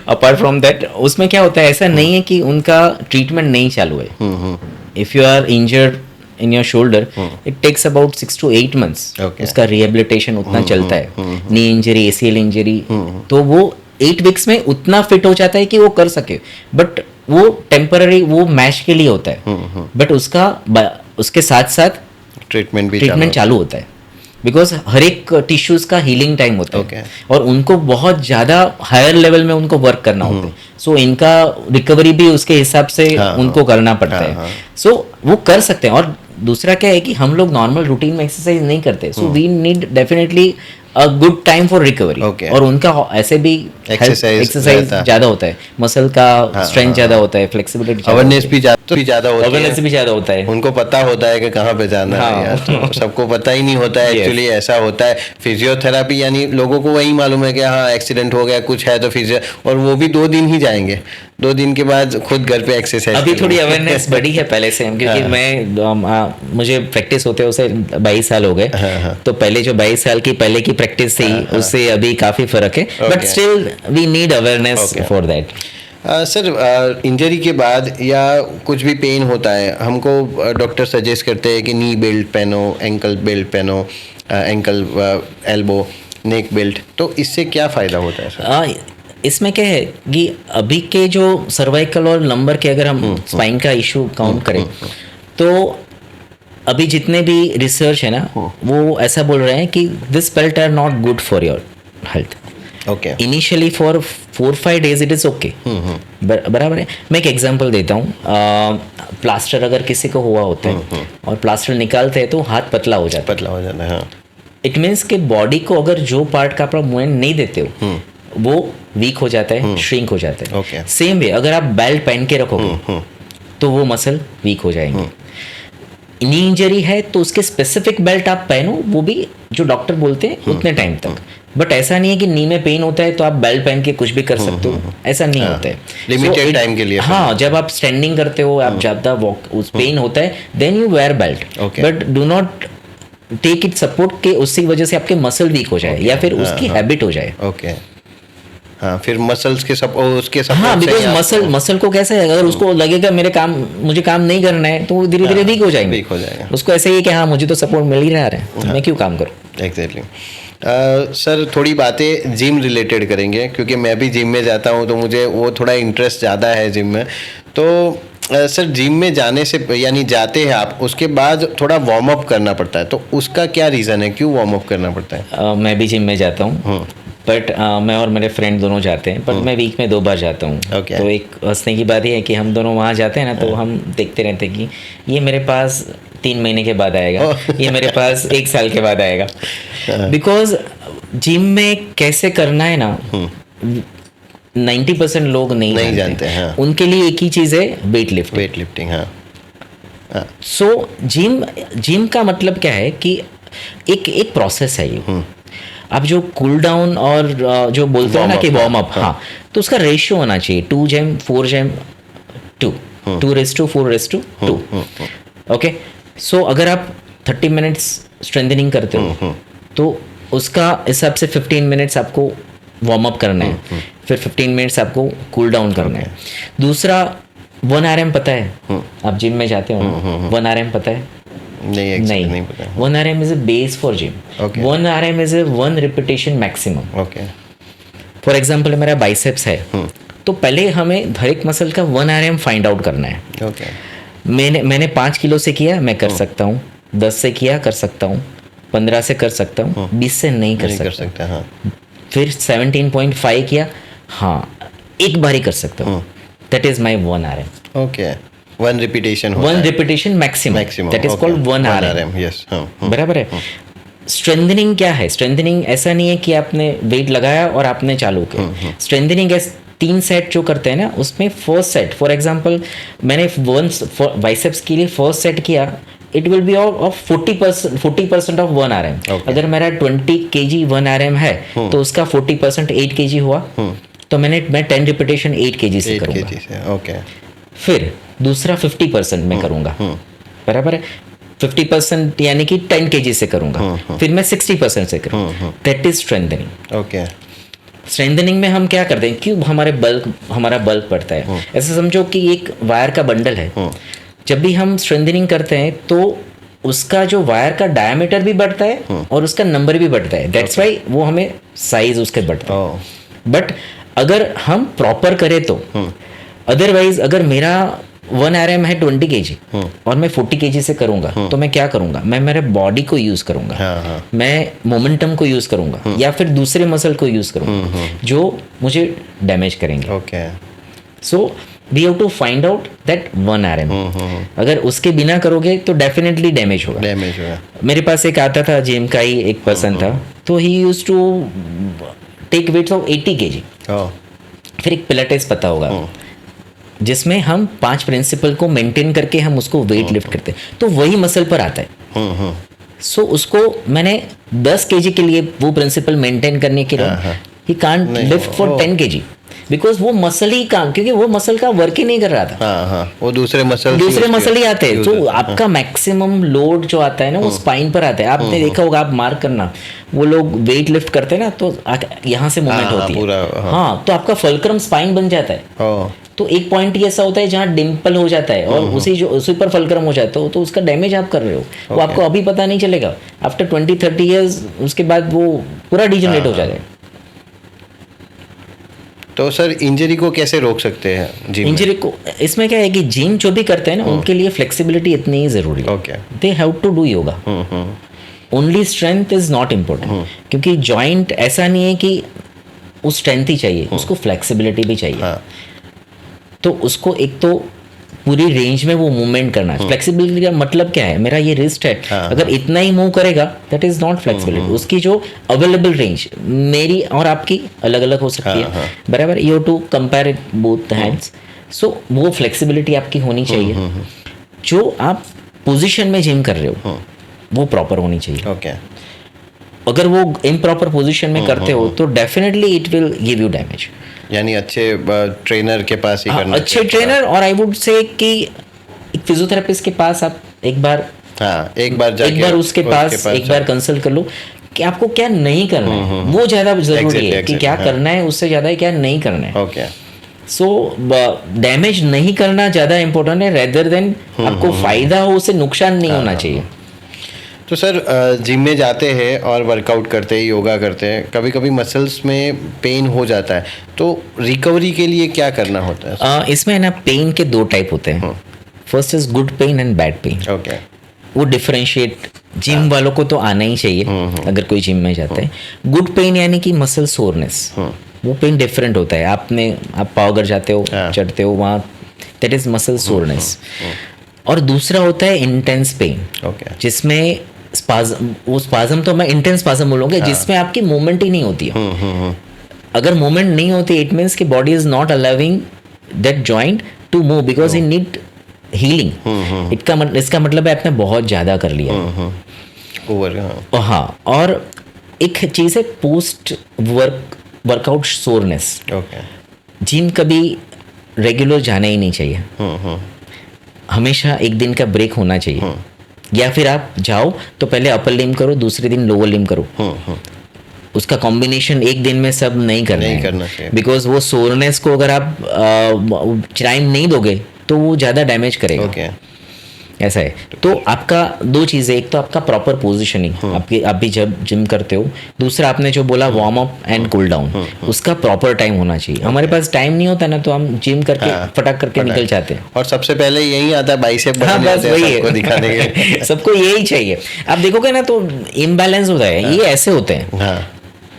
अपार्ट फ्रॉम दैट उसमें क्या होता है, ऐसा नहीं है कि उनका ट्रीटमेंट नहीं चालू है। If you are injured in your shoulder, it takes about 6 to 8 months। उसका रिहेबिलिटेशन उतना चलता है। नी इंजरी, ACL इंजरी, तो वो 8 weeks में उतना फिट हो जाता है कि वो कर सके, बट वो टेम्पररी, वो मैच के लिए होता है। बट उसके साथ साथ ट्रीटमेंट चालू होता है, बिकॉज हर एक टिश्यूज का हीलिंग टाइम होता है, और उनको बहुत ज़्यादा हायर लेवल में उनको वर्क करना होता है। सो इनका रिकवरी भी उसके हिसाब से उनको करना पड़ता है। सो वो कर सकते हैं। और दूसरा क्या है कि हम लोग नॉर्मल रूटीन में एक्सरसाइज नहीं करते, so we need definitely a good time for recovery. और उनका ऐसे भी एक्सरसाइज ज़्यादा होता है, मसल का स्ट्रेंथ ज़्यादा होता है, फ्लेक्सिबिलिटी, अवेयरनेस भी ज़्यादा होता है, उनको पता होता है कि कहाँ पे जाना है यार, तो सबको पता ही नहीं होता है एक्चुअली ऐसा होता है। फिजियोथेरापी यानी लोगों को वही मालूम है कि हाँ एक्सीडेंट हो गया, कुछ है तो फिजियो, और वो भी 2 दिन ही जाएंगे, 2 दिन के बाद खुद घर पे एक्सरसाइज। अभी थोड़ी अवेयरनेस बढ़ी है पहले से, क्योंकि मुझे प्रैक्टिस होते उसे 22 साल हो गए, तो पहले जो 22 साल की पहले की प्रैक्टिस थी उससे अभी काफी फर्क है, but still we need awareness for that. Sir injury के बाद या कुछ भी पेन होता है, हमको डॉक्टर सजेस्ट करते हैं कि नी बेल्ट पहनो, एंकल बेल्ट पहनो, एंकल एल्बो नेक बेल्ट, तो इससे क्या फ़ायदा होता है सर? इसमें क्या है कि अभी के जो सर्वाइकल और लंबर के अगर हम स्पाइन का इशू काउंट करें तो अभी जितने भी रिसर्च है ना वो ऐसा बोल रहे हैं कि this belt are not good for your health. Okay. Initially for 4-5 days it is okay. बराबर है. मैं एक एग्जांपल देता हूँ. प्लास्टर अगर किसी को हुआ होता है और प्लास्टर निकालते हैं तो हाथ पतला हो जाता है. हाँ. इट मीन्स कि बॉडी को अगर जो पार्ट का आप मूवमेंट नहीं देते हो वो वीक हो जाता है, श्रिंक हो जाता है. Okay. सेम वे अगर आप बेल्ट पहन के रखोगे तो वो मसल वीक हो जाएंगे. नी इंजरी है तो उसके स्पेसिफिक बेल्ट आप पहनो, वो भी जो डॉक्टर बोलते हैं उतने टाइम तक. बट ऐसा नहीं है कि नी में पेन होता है तो आप बेल्ट पहन के कुछ भी कर सकते हो, ऐसा नहीं होता है. लिमिटेड टाइम के लिए. हाँ, जब आप स्टैंडिंग करते हो, आप ज्यादा वॉक उस पेन होता है, then you wear belt. But do not take it support के उसकी वजह से आपके मसल वीक हो जाए या फिर उसकी हैबिट हो जाए. ओके. हाँ, फिर मसल्स के उसके हाँ, बिकॉज मसल को कैसा है, अगर उसको लगेगा मुझे काम नहीं करना है तो वो धीरे धीरे वीक हो जाएंगे. उसको ऐसे ही कि हाँ मुझे तो सपोर्ट मिल ही रहा है, मैं क्यों काम करूँ. एग्जैक्टली. सर थोड़ी बातें जिम रिलेटेड करेंगे क्योंकि मैं भी जिम में जाता हूँ तो मुझे वो थोड़ा इंटरेस्ट ज़्यादा है जिम में. तो सर जिम में जाने से यानी जाते हैं आप, उसके बाद थोड़ा वार्म अप करना पड़ता है, तो उसका क्या रीज़न है, क्यों वार्म अप करना पड़ता है? मैं भी जिम में जाता हूँ, बट मैं और मेरे फ्रेंड दोनों जाते हैं, बट मैं वीक में 2 बार जाता हूँ. तो एक हंसने की बात ये है कि हम दोनों वहाँ जाते हैं ना तो हम देखते रहते हैं कि ये मेरे पास 3 महीने के बाद आएगा, ये मेरे पास 1 साल के बाद आएगा. बिकॉज जिम में कैसे करना है ना 90% लोग नहीं जानते हैं. हाँ. उनके लिए एक ही चीज़ है, वेट लिफ्टिंग. हाँ. सो जिम का मतलब क्या है कि एक प्रोसेस है ये. आप जो कूल डाउन और जो बोलते हो ना कि वार्म अप, हाँ, तो उसका रेशियो होना चाहिए 2 4 2 2:4:2. ओके. सो अगर आप 30 मिनट्स स्ट्रेंथनिंग करते हो तो उसका हिसाब से 15 मिनट्स आपको वार्म अप करना है, फिर 15 मिनट्स आपको कूल डाउन करना है. दूसरा 1 RM पता है, आप जिम में जाते हो 1 RM पता है? नहीं पता. 1 RM is a base for gym. 1 RM is a 1 repetition maximum. For example मेरा बाइसेप्स है तो पहले हमें हर एक मसल का 1 RM फाइंड आउट करना है. मैंने 5 किलो से किया, मैं कर सकता हूँ. 10 से किया, कर सकता हूँ. 15 से कर सकता हूँ. 20 से नहीं कर सकता. हाँ. फिर 17.5 किया, हाँ, एक बार ही कर सकता हूँ. That is my 1 RM. Okay. 1 repetition maximum. That is called 1 RM. Yes. बराबर है. स्ट्रेंथनिंग क्या है? स्ट्रेंथनिंग ऐसा नहीं है कि आपने वेट लगाया और आपने चालू किया. स्ट्रेंथनिंग 3 सेट जो करते हैं ना, उसमें फर्स्ट सेट, फॉर एग्जांपल मैंने बाइसेप्स के लिए फर्स्ट सेट किया, it will be of 40% of 1 RM. अगर मेरा 20 kg 1 RM है तो उसका 40% 8 kg हुआ, तो मैं 10 रिपीटेशन 8 kg से करूँगा. ओके. फिर दूसरा 50% मैं करूँगा, बराबर है. 50% यानी कि 10 kg से करूँगा, फिर मैं 60% से करूँगा. That is strengthening. Okay. Strengthening में हम क्या करते हैं, क्यों हमारा बल्क बढ़ता है. ऐसे समझो कि एक वायर का बंडल है. जब भी हम स्ट्रेंथनिंग करते हैं तो उसका जो वायर का डायमीटर भी बढ़ता है और उसका नंबर भी बढ़ता है. दैट्स वाई वो हमें साइज उसके बढ़ता है. बट अगर हम प्रॉपर करें तो, अदरवाइज अगर मेरा 1 RM है 20 kg और मैं 40 kg से करूंगा तो मैं क्या करूंगा, मैं मेरे बॉडी को यूज करूंगा, मैं मोमेंटम को यूज करूंगा या फिर दूसरे मसल को यूज करूंगा जो मुझे डैमेज करेंगे. ओके. So we have to find out that 1 RM. अगर उसके बिना करोगे तो डेफिनेटली डैमेज होगा. मेरे पास एक आता था जिम का ही एक पर्सन था, तो he use to take weights of 80 kg. फिर एक पिलाटेस पता होगा जिसमें हम 5 प्रिंसिपल को मेंटेन करके हम उसको वेट लिफ्ट करते हैं, तो वही मसल पर आता है. सो उसको मैंने 10 kg के लिए वो प्रिंसिपल मेंटेन करने के लिए he can't lift for 10 kg because वो मसल ही काम, क्योंकि वो मसल का वर्क ही नहीं कर रहा था. वो दूसरे मसल ही आते हैं. तो आपका मैक्सिमम लोड जो आता है ना वो स्पाइन पर आता है. आपने देखा होगा, आप मार्क करना, वो लोग वेट लिफ्ट करते हैं ना तो यहाँ से मूवमेंट होती है. हाँ, तो आपका फल्क्रम स्पाइन बन जाता है. तो एक पॉइंट ही ऐसा होता है जहाँ डिम्पल हो जाता है और उसी पर फल्क्रम हो जाता है, तो उसका डैमेज आप कर रहे हो. वो आपको अभी पता नहीं चलेगा, आफ्टर 20-30 ईयर्स उसके बाद वो पूरा डिजनरेट हो जाएगा. तो सर इंजरी को कैसे रोक सकते हैं जिम इंजरी को इसमें क्या है कि जिम जो भी करते हैं ना उनके लिए फ्लेक्सिबिलिटी इतनी ही जरूरी है. Okay. They have to do yoga. Only strength is not important, क्योंकि जॉइंट ऐसा नहीं है कि उस स्ट्रेंथ ही चाहिए, उसको फ्लेक्सिबिलिटी भी चाहिए. हाँ. तो उसको एक तो पूरी रेंज में वो मूवमेंट करना है. फ्लेक्सिबिलिटी का मतलब क्या है, मेरा ये रिस्ट है, अगर इतना ही मूव करेगा दैट इज नॉट फ्लेक्सिबिलिटी. उसकी जो अवेलेबल रेंज मेरी और आपकी अलग अलग हो सकती है, बराबर. You to compare it both hands. So वो फ्लेक्सिबिलिटी आपकी होनी चाहिए. जो आप पोजीशन में जिम कर रहे हो वो प्रॉपर होनी चाहिए. ओके. अगर वो इम्प्रॉपर पोजीशन में करते हो तो definitely it will give you damage. यानी अच्छे ट्रेनर के पास ही करना अच्छे ट्रेनर, और आई वुड से कि एक फिजियोथेरेपिस्ट के पास आप एक बार उसके पास एक बार कंसल्ट कर लो कि आपको क्या नहीं करना है. वो ज्यादा जरूरी है कि क्या करना है, उससे ज्यादा है क्या नहीं करना है. ओके. सो डैमेज नहीं करना ज्यादा इंपॉर्टेंट है रेदर देन आपको फायदा हो, उससे नुकसान नहीं होना चाहिए. तो सर जिम में जाते हैं और वर्कआउट करते हैं, योगा करते हैं, कभी कभी मसल्स में पेन हो जाता है, तो रिकवरी के लिए क्या करना होता है? इसमें ना पेन के दो टाइप होते हैं. First is good pain and bad pain. Okay. वो डिफरेंशिएट जिम वालों को तो आना ही चाहिए अगर कोई जिम में जाते हैं. गुड पेन यानी कि मसल सोरनेस, वो पेन डिफरेंट होता है. आप पावगर जाते हो, चढ़ते हो, वहाँ दैट इज मसल सोरनेस. और दूसरा होता है इंटेंस पेन, जिसमें स्पाज्म तो मैं इंटेंस स्पाज्म बोलूँगा, जिसमें आपकी मूवमेंट ही नहीं होती है. अगर मूवमेंट नहीं होती इट मीन्स कि body is not allowing that joint to move because it need healing. इसका मतलब है आपने बहुत ज़्यादा कर लिया. हाँ. और एक चीज़ है पोस्ट वर्कआउट सोरनेस. जिम कभी रेगुलर जाना ही नहीं चाहिए. हमेशा एक दिन का ब्रेक होना चाहिए. या फिर आप जाओ तो पहले अपर लिम करो, दूसरे दिन लोअर लिम करो. उसका कॉम्बिनेशन एक दिन में सब नहीं करना है, बिकॉज वो सोरनेस को अगर आप टाइम नहीं दोगे तो वो ज़्यादा डैमेज करेगा. ऐसा है. तो आपका दो चीज़ें, एक तो आपका प्रॉपर पोजीशनिंग, आप भी जब जिम करते हो. दूसरा आपने जो बोला warm up and cool down, उसका प्रॉपर टाइम होना चाहिए. हमारे पास टाइम नहीं होता ना, तो हम जिम करके फटाक करके निकल जाते हैं. और सबसे पहले यही आता है बाइसेप बनाने आते हैं सबको दिखाने के. सबको यही चाहिए. आप देखोगे ना तो इम्बैलेंस होता है. ये ऐसे होते हैं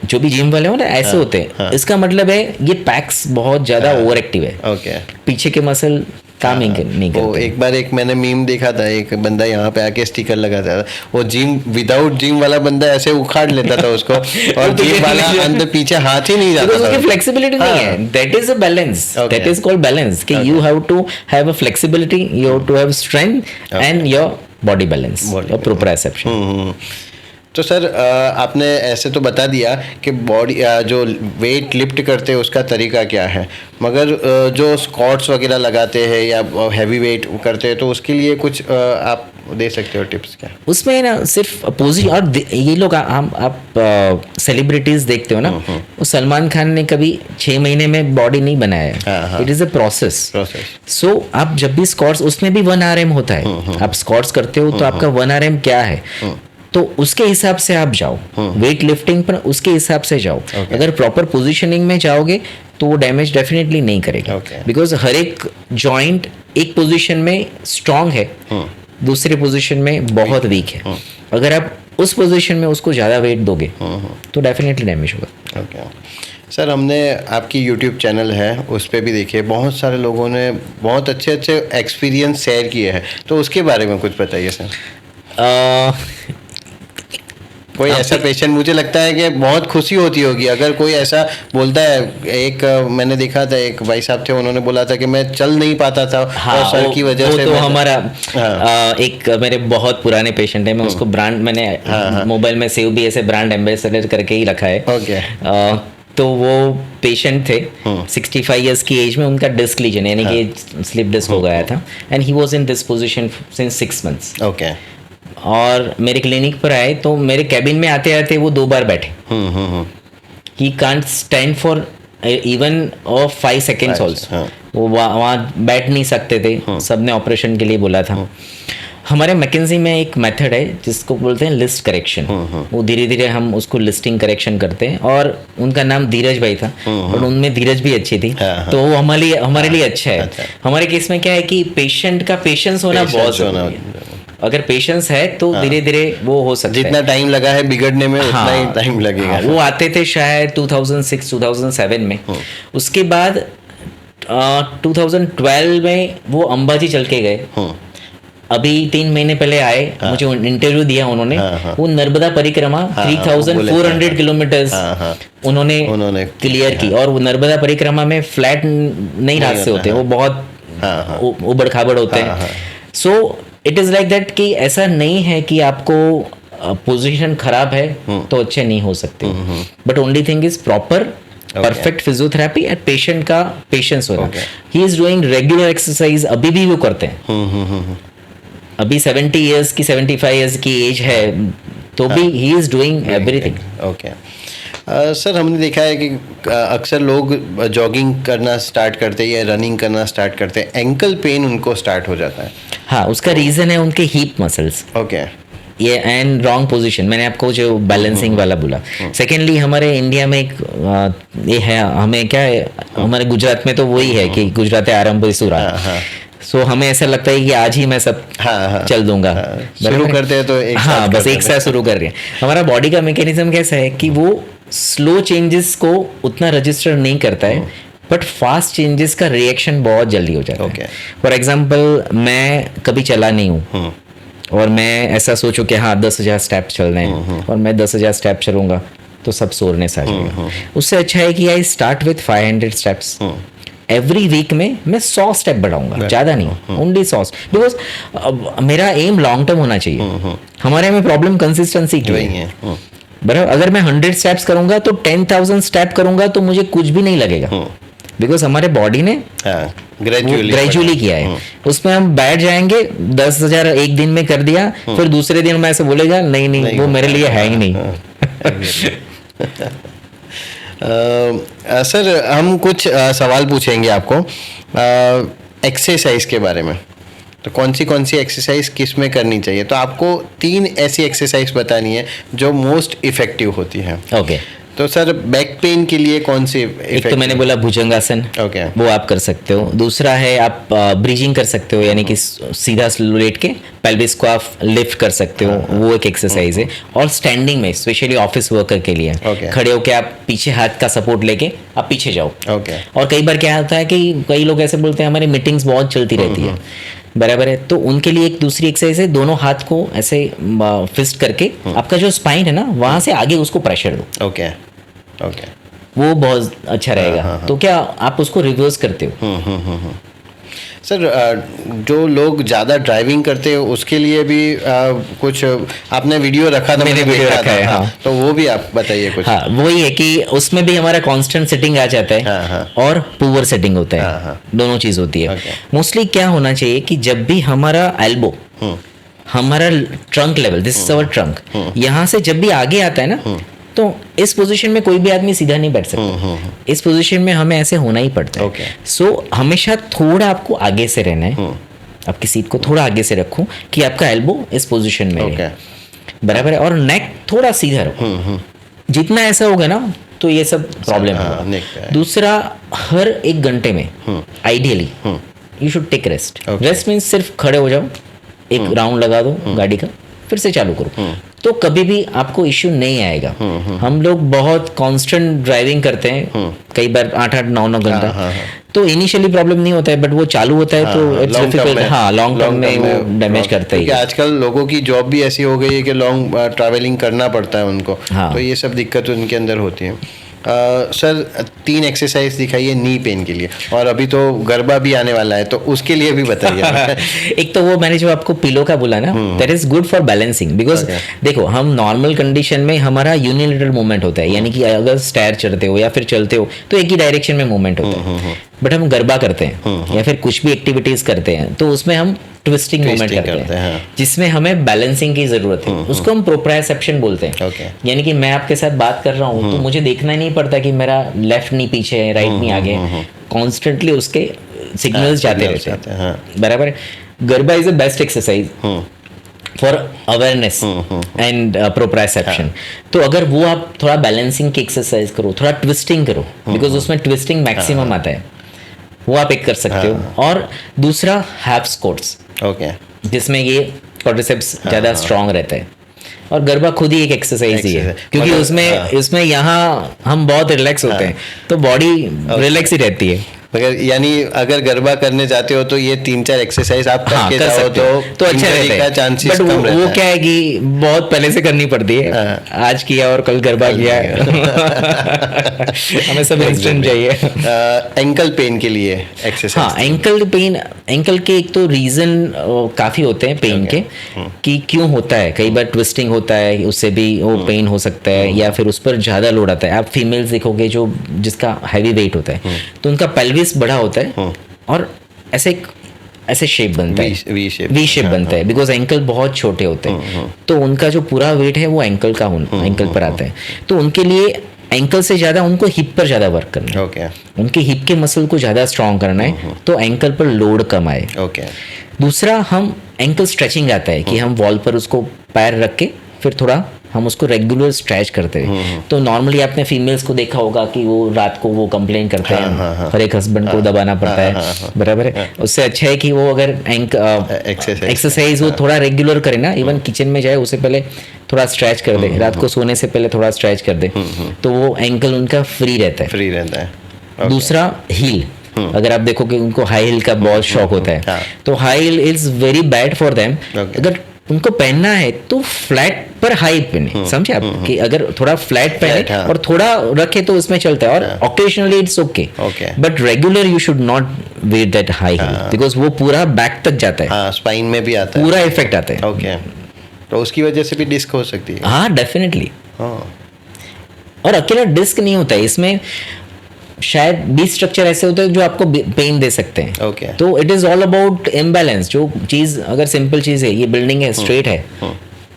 जो भी जिम वाले हो ना, ऐसे होते हैं. इसका मतलब है ये पैक्स बहुत ज्यादा ओवर एक्टिव है. ओके. पीछे के मसल काम नहीं करते. एक बार मैंने मीम देखा था, एक बंदा यहाँ पे आके स्टिकर लगाता था, वो जिम विदाउट जिम वाला बंदा ऐसे उखाड़ लेता था उसको, और जिम वाला अंदर पीछे हाथ ही नहीं जाता था. उसकी फ्लेक्सिबिलिटी नहीं है. That is a balance. That is called balance कि you have to have a flexibility, you have to have strength and your body balance, your proprioception. तो सर आपने ऐसे तो बता दिया कि बॉडी जो वेट लिफ्ट करते हैं उसका तरीका क्या है, मगर जो स्क्वाट्स वगैरह लगाते हैं या हैवी वेट करते हैं तो उसके लिए कुछ आप दे सकते हो टिप्स क्या? उसमें ना सिर्फ पोजिशन, और ये लोग आप सेलिब्रिटीज देखते हो ना, वो सलमान खान ने कभी 6 महीने में बॉडी नहीं बनाया है. It is a process. So आप जब भी स्क्वाट्स, उसमें भी 1 RM होता है. आप स्क्वाट्स करते हो तो आपका 1 RM क्या है, तो उसके हिसाब से आप जाओ. वेट लिफ्टिंग पर उसके हिसाब से जाओ. अगर प्रॉपर पोजीशनिंग में जाओगे तो वो डैमेज डेफिनेटली नहीं करेगा, बिकॉज हर एक जॉइंट एक पोजीशन में स्ट्रांग है, दूसरी पोजीशन में बहुत वीक है. अगर आप उस पोजीशन में उसको ज़्यादा वेट दोगे तो डेफिनेटली डैमेज होगा. सर हमने आपकी YouTube चैनल है उस पर भी देखिए, बहुत सारे लोगों ने बहुत अच्छे अच्छे एक्सपीरियंस शेयर किए हैं, तो उसके बारे में कुछ बताइए सर. कोई ऐसा पेशेंट, मुझे लगता है कि बहुत खुशी होती होगी अगर कोई ऐसा बोलता है. एक मैंने देखा था, एक भाई साहब थे, उन्होंने बोला था कि मैं चल नहीं पाता था और सर की वजह से. तो हमारा एक मेरे बहुत पुराने पेशेंट है, मैं उसको ब्रांड, मैंने मोबाइल में सेव भी ऐसे ब्रांड एम्बेसडर करके ही रखा है. तो वो पेशेंट थे 65 इयर्स की एज में, उनका डिस्क लीजन यानी कि स्लिप डिस्क हो गया था, and he was in this position since 6 months. Okay. और मेरे क्लिनिक पर आए तो मेरे कैबिन में आते आते वो 2 बार बैठे. He can't stand for even 5 seconds also. वो वहाँ बैठ नहीं सकते थे. सबने ऑपरेशन के लिए बोला था. हमारे मैकेंजी में एक मेथड है जिसको बोलते हैं लिस्ट करेक्शन। वो धीरे धीरे हम उसको लिस्टिंग करेक्शन करते हैं, और उनका नाम धीरज भाई था और उनमें धीरज भी अच्छी थी, तो वो हमारे लिए अच्छा है। हमारे केस में क्या है कि पेशेंट का पेशेंस होना बहुत जरूरी है। अगर पेशेंस है तो धीरे धीरे वो हो सकता है। जितना टाइम लगा है बिगड़ने में उतना ही टाइम लगेगा। वो आते थे शायद 2006-2007 में। उसके बाद 2012 में वो अंबाजी चल के गए। अभी 3 महीने पहले आए, मुझे इंटरव्यू दिया उन्होंने। वो नर्मदा परिक्रमा 3400 किलोमीटर उन्होंने क्लियर की, और वो नर्मदा परिक्रमा में फ्लैट नहीं रास्ते होते, वो बहुत उबड़ खाबड़ होते हैं। So it is like that कि ऐसा नहीं है कि आपको पोजीशन खराब है तो अच्छे नहीं हो सकते, but only thing is proper perfect physiotherapy and patient का पेशेंस होना। He is doing regular exercise, अभी भी वो करते हैं। अभी 70 इयर्स की 75 इयर्स की एज है तो भी he is doing everything. Okay sir, हमने देखा है कि अक्सर लोग जॉगिंग करना स्टार्ट करते हैं या रनिंग करना स्टार्ट करते हैं, एंकल पेन उनको स्टार्ट हो जाता है। हाँ, उसका रीजन है उनके हीप मसल्स। ओके, ये एंड रॉन्ग पोजीशन, मैंने आपको जो बैलेंसिंग वाला बोला। सेकेंडली हमारे इंडिया में एक ये है, हमें क्या है, हमारे गुजरात में तो वही है कि गुजरात है आरंभ सुरा। सो हमें ऐसा लगता है कि आज ही मैं सब चल दूंगा। शुरू करते हैं तो बस एक साथ शुरू कर रहे हैं। हमारा बॉडी का मैकेनिज्म कैसा है कि वो स्लो चेंजेस को उतना रजिस्टर नहीं करता है, बट फास्ट चेंजेस का रिएक्शन बहुत जल्दी हो जाता है। फॉर एग्जाम्पल, मैं कभी चला नहीं हूँ और मैं ऐसा सोचूं कि हाँ 10,000 स्टेप चलने हैं और मैं 10,000 स्टेप चलूंगा तो सब सोरनेस आ जाएगा। उससे अच्छा है कि I start with 500 steps. Every week में मैं 100 स्टेप बढ़ाऊंगा, ज़्यादा नहीं, ओनली 100, बिकॉज मेरा एम लॉन्ग टर्म होना चाहिए। हमारे में प्रॉब्लम कंसिस्टेंसी की है। बराबर, अगर मैं 100 स्टेप्स करूंगा तो 10,000 स्टेप करूंगा तो मुझे कुछ भी नहीं लगेगा, बिकॉज हमारे बॉडी ने ग्रेजुअली किया है। उसमें हम बैठ जाएंगे, 10,000 एक दिन में कर दिया, फिर दूसरे दिन मैं ऐसे बोलेगा नहीं वो मेरे लिए है ही नहीं। सर, हम कुछ सवाल पूछेंगे आपको एक्सरसाइज के बारे में। तो कौन सी एक्सरसाइज किस में करनी चाहिए, तो आपको 3 ऐसी एक्सरसाइज बतानी है जो मोस्ट इफेक्टिव होती है। ओके, तो सर बैक पेन के लिए कौन सी? एक तो मैंने बोला भुजंगासन, वो आप कर सकते हो। दूसरा है आप ब्रीजिंग कर सकते हो, यानी कि सीधा लेट के पेल्विस को आप लिफ्ट कर सकते हो, वो एक एक्सरसाइज है। और स्टैंडिंग में स्पेशली ऑफिस वर्कर के लिए खड़े होके आप पीछे हाथ का सपोर्ट लेके आप पीछे जाओ। और कई बार क्या होता है कि कई लोग ऐसे बोलते हैं हमारी मीटिंग्स बहुत चलती रहती है, बराबर है, तो उनके लिए एक दूसरी एक्सरसाइज है, दोनों हाथ को ऐसे फिस्ट करके आपका जो स्पाइन है ना वहां से आगे उसको प्रेशर दो। ओके, वो बहुत अच्छा रहेगा। तो क्या आप उसको रिवर्स करते हो? सर, जो लोग ज़्यादा ड्राइविंग करते हैं उसके लिए भी कुछ आपने वीडियो रखा था? मैंने वीडियो रखा है, हाँ। तो वो भी आप बताइए कुछ। हाँ, वही है कि उसमें भी हमारा कांस्टेंट सेटिंग आ जाता है और पुअर सेटिंग होता है, दोनों चीज होती है। मोस्टली क्या होना चाहिए कि जब भी हमारा एल्बो, हमारा trunk level, this is our trunk, यहाँ से जब भी आगे आता है ना, तो इस पोजीशन में कोई भी आदमी सीधा नहीं बैठ सकता। इस पोजीशन में हमें ऐसे होना ही पड़ता है। सो हमेशा थोड़ा आपको आगे से रहना है, आपकी सीट को थोड़ा आगे से रखो कि आपका एल्बो इस पोजीशन में रहे, बराबर है, और नेक थोड़ा सीधा रखो। जितना ऐसा होगा ना तो ये सब प्रॉब्लम होगा। दूसरा, हर 1 घंटे में ideally you should take rest. Rest means सिर्फ खड़े हो जाओ, एक राउंड लगा दो गाड़ी का, फिर से चालू करो, तो कभी भी आपको इश्यू नहीं आएगा। हम लोग बहुत कांस्टेंट ड्राइविंग करते हैं, कई बार 8-8, 9-9 घंटा, तो इनिशियली प्रॉब्लम नहीं होता है, बट वो चालू होता है तो इट्स डिफिकल्ट। हाँ, लॉन्ग टर्म में वो डैमेज करता है। आजकल लोगों की जॉब भी ऐसी हो गई है कि लॉन्ग ट्रैवलिंग करना पड़ता है उनको, तो ये सब दिक्कत उनके अंदर होती है। सर, 3 एक्सरसाइज दिखाइए नी पेन के लिए, और अभी तो गरबा भी आने वाला है तो उसके लिए भी बताइए। एक तो वो मैंने जो आपको पिलो का बोला ना, that is good for balancing, because देखो हम नॉर्मल कंडीशन में हमारा यूनिलेटरल मूवमेंट होता है, यानी कि अगर स्टेयर चढ़ते हो या फिर चलते हो तो एक ही डायरेक्शन में मूवमेंट होता है। बट हम गरबा करते हैं या फिर कुछ भी एक्टिविटीज करते हैं तो उसमें हम ट्विस्टिंग मूवमेंट करते हैं, जिसमें हमें बैलेंसिंग की जरूरत है। उसको हम प्रोप्रायोसेप्शन बोलते हैं। यानी कि मैं आपके साथ बात कर रहा हूँ तो मुझे देखना ही नहीं पड़ता कि मेरा लेफ्ट नी पीछे है, राइट नी आगे, कॉन्स्टेंटली उसके सिग्नल्स जाते रहते हैं, बराबर है। Garba is the best exercise for awareness and proprioception. तो अगर वो आप थोड़ा बैलेंसिंग की एक्सरसाइज करो, थोड़ा ट्विस्टिंग करो, बिकॉज उसमें ट्विस्टिंग मैक्सिमम आता है, वो आप एक कर सकते हो। और दूसरा हाफ स्क्वाट्स, ओके, जिसमें ये क्वाड्रिसेप्स ज़्यादा स्ट्रांग रहता है। और गरबा खुद ही एक एक्सरसाइज ही है, क्योंकि उसमें यहाँ हम बहुत रिलैक्स होते हैं, तो बॉडी रिलैक्स ही रहती है। मगर यानी अगर गरबा करने जाते हो तो ये 3-4 एक्सरसाइज आप करके कर जाओ तो अच्छा रहता है। चांसेस बट कम रहता है। वो क्या है कि बहुत पहले से करनी पड़ती है, आज किया और कल गरबा किया हमें सब इंस्टेंट चाहिए। एंकल पेन के लिए एक्सरसाइज। हाँ, एंकल के एक तो रीजन काफी होते हैं पेन के, कि क्यों होता है। कई बार ट्विस्टिंग होता है, उससे भी वो पेन हो सकता है, या फिर उस पर ज्यादा लोड आता है। आप फीमेल्स देखोगे जो जिसका हैवी वेट होता है, तो उनका पेल्विस बड़ा होता है और ऐसे शेप बनता है, वी शेप बनता है, बिकॉज एंकल बहुत छोटे होते हैं। तो उनका जो पूरा वेट है वो एंकल पर आता है। तो उनके लिए एंकल से ज्यादा उनको हिप पर ज्यादा वर्क करना है। ओके, उनके हिप के मसल को ज्यादा स्ट्रांग करना है, तो एंकल पर लोड कम आए। ओके। दूसरा, हम एंकल स्ट्रेचिंग आता है कि हम वॉल पर उसको पैर रख के फिर थोड़ा हम उसको रेगुलर स्ट्रेच करते हैं। तो नॉर्मली आपने फीमेल्स को देखा होगा कि वो रात को वो कंप्लेन करते हैं, हर एक हस्बैंड को दबाना पड़ता है, बराबर है। उससे अच्छा है कि वो अगर एक्सरसाइज वो थोड़ा रेगुलर करे ना, इवन किचन में जाए उससे पहले थोड़ा स्ट्रेच कर दे, रात को सोने से पहले थोड़ा स्ट्रेच कर दे, तो वो एंकल उनका फ्री रहता है। दूसरा, हील। अगर आप देखो कि उनको हाई हील का बहुत शौक होता है, तो high heel is very bad for them. अगर उनको पहनना है तो फ्लैट पर हाई पहने, समझे आप, कि अगर थोड़ा फ्लैट पहने और थोड़ा रखे तो उसमें चलता है, और occasionally it's okay, but regular you should not wear that high heel, because वो पूरा बैक तक जाता है, स्पाइन में भी आता है, पूरा इफेक्ट आता है। ओके, तो उसकी वजह से भी डिस्क हो सकती है। हाँ, डेफिनेटली। और अकेला डिस्क नहीं होता है इसमें, शायद 20 स्ट्रक्चर ऐसे होते हैं जो आपको पेन दे सकते हैं। ओके। तो it is all about imbalance. जो चीज अगर सिंपल चीज है, ये बिल्डिंग है, स्ट्रेट है,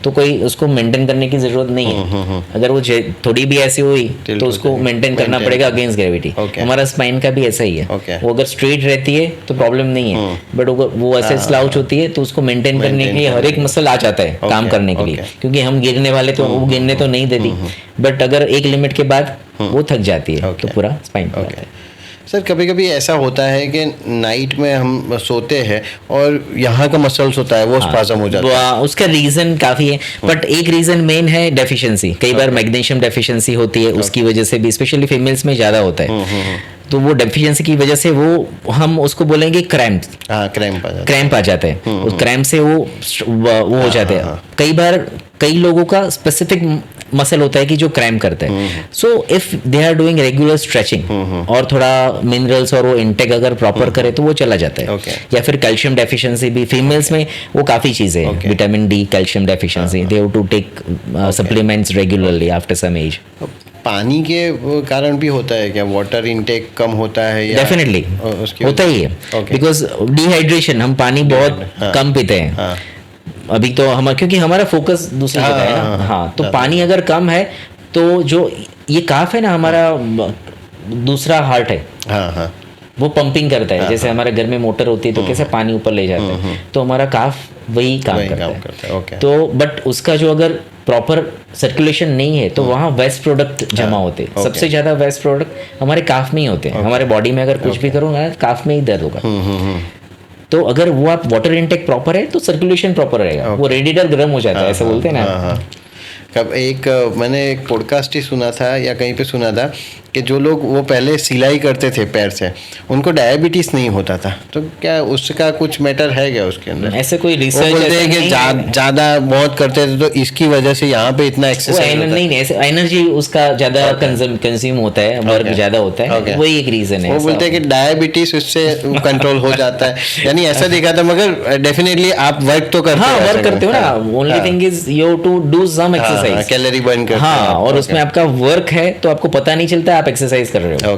तो कोई उसको मेंटेन करने की जरूरत नहीं है। अगर वो थोड़ी भी ऐसी हुई तो उसको मेंटेन करना पड़ेगा अगेंस्ट ग्रेविटी। हमारा स्पाइन का भी ऐसा ही है, वो अगर स्ट्रेट रहती है तो प्रॉब्लम नहीं है, बट वो ऐसे स्लाउच होती है तो उसको मेंटेन करने के लिए हर एक मसल आ जाता है काम करने के लिए, क्योंकि हम गिरने वाले तो वो गिरने तो नहीं देती, बट अगर एक लिमिट के बाद वो थक जाती है तो पूरा स्पाइन पर आता है। सर, कभी कभी ऐसा होता है कि नाइट में हम सोते हैं और यहाँ का मसल्स होता है वो स्पाज़म हो जाता है। उसका रीजन काफी है, बट एक रीजन मेन है डेफिशिएंसी। कई बार मैग्नीशियम डेफिशिएंसी होती है, उसकी वजह से भी, स्पेशली फीमेल्स में ज्यादा होता है। तो वो डेफिशिएंसी की वजह से वो हम उसको बोलेंगे क्रैम्प आ जाता है। उस क्रैम्प से वो हो जाते हैं। कई बार कई लोगों का स्पेसिफिक मसल होता है कि जो क्रैम्प करता है। So if they are doing regular stretching और थोड़ा मिनरल्स और वो इंटेक अगर प्रॉपर करे तो वो चला जाता है। या फिर कैल्शियम डेफिशिएंसी भी फीमेल्स में वो काफी चीजें हैं, vitamin D, calcium deficiency, they have to take supplements regularly after some age. पानी के कारण भी होता है क्या? वाटर इनटेक कम होता है? डेफिनेटली होता ही है, बिकॉज डिहाइड्रेशन, हम पानी बहुत कम पीते हैं अभी तो क्योंकि हमारा फोकस दूसरी जगह है ना। हाँ, तो पानी अगर कम है तो जो ये काफ है ना, हमारा दूसरा हार्ट है, वो पंपिंग करता है। जैसे हमारे घर में मोटर होती है तो कैसे पानी ऊपर ले जाता है, तो हमारा काफ वही काम करता है। तो बट उसका जो अगर प्रॉपर सर्कुलेशन नहीं है तो वहाँ वेस्ट प्रोडक्ट जमा होते हैं। सबसे ज्यादा वेस्ट प्रोडक्ट हमारे काफ में ही होते हैं। हमारे बॉडी में अगर कुछ भी करो ना, काफ में ही दर्द होगा। तो अगर वो आप वाटर इनटेक प्रॉपर है तो सर्कुलेशन प्रॉपर रहेगा, वो रेडिएटर गर्म हो जाता है, ऐसा बोलते हैं ना। कब मैंने एक पॉडकास्ट ही सुना था या कहीं पे सुना था कि जो लोग वो पहले सिलाई करते थे पैर से, उनको डायबिटीज नहीं होता था। तो क्या उसका कुछ मैटर है क्या उसके अंदर? ऐसे कोई रिसर्च बोलते हैं कि ज़्यादा बहुत करते थे तो इसकी वजह से यहाँ पे इतना एक्सरसाइज नहीं, ऐसे एनर्जी उसका ज्यादा कंज्यूम होता है, वर्क ज्यादा होता है, वही एक रीजन है। वो बोलते हैं कि डायबिटीज उससे कंट्रोल हो जाता है, यानी ऐसा देखा था। मगर डेफिनेटली आप वर्क तो करते हो, वर्क करते हो ना। Only thing is you to do some exercise, calorie burn करते हो। हाँ, और उसमें आपका वर्क है तो आपको पता नहीं चलता आप एक्सरसाइज कर रहे हो।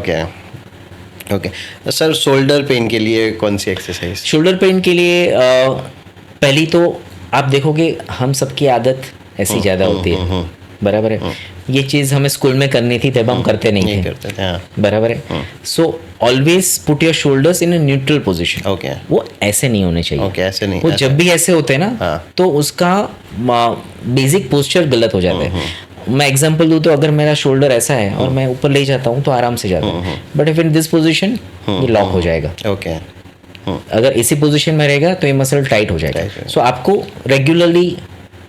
ओके। सर, शोल्डर पेन के लिए कौन सी एक्सरसाइज? शोल्डर पेन के लिए पहली तो आप देखोगे हम सबकी आदत ऐसी ज्यादा होती है, बराबर है। ये चीज हमें स्कूल में करनी थी, तब हम करते नहीं थे, हाँ। बराबर है। So always put your shoulders in a neutral position. Okay वो ऐसे नहीं होने चाहिए। ओके, ऐसे नहीं, वो ऐसे। जब भी ऐसे होते हैं ना, हाँ। तो उसका बेसिक पोस्चर गलत हो जाता है। मैं एग्जांपल दूं तो अगर मेरा शोल्डर ऐसा है और मैं ऊपर ले जाता हूँ तो आराम से जाता है, but if in this position ये लॉक हो जाएगा। ओके अगर इसी पोजीशन में रहेगा तो ये मसल टाइट हो जाएगा। Tight हो सो आपको रेगुलरली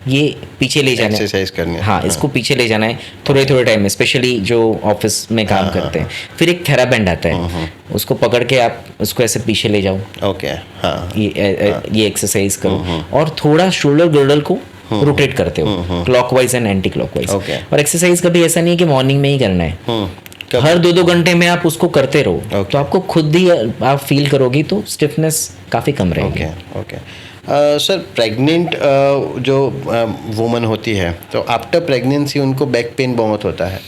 ये पीछे ले जाना है। एक्सरसाइज करनी है। हाँ, इसको पीछे ले जाना है थोड़े थोड़े टाइम में, स्पेशली जो ऑफिस में काम करते हैं। फिर एक थेराबैंड आता है, उसको पकड़ के आप उसको ऐसे पीछे ले जाओ, ओके हाँ ये एक्सरसाइज करो और थोड़ा शोल्डर गिर्डल को रोटेट करते हो clockwise and anti clockwise. Okay. और एक्सरसाइज कभी ऐसा नहीं है कि मॉर्निंग में ही करना है, कब? हर 2-2 घंटे में आप उसको करते रहो। Okay. तो आपको खुद ही आप फील करोगी तो स्टिफनेस काफ़ी कम रहेगी। ओके ओके सर, प्रेग्नेंट जो वुमन होती है तो आफ्टर प्रेगनेंसी उनको बैक पेन बहुत होता है,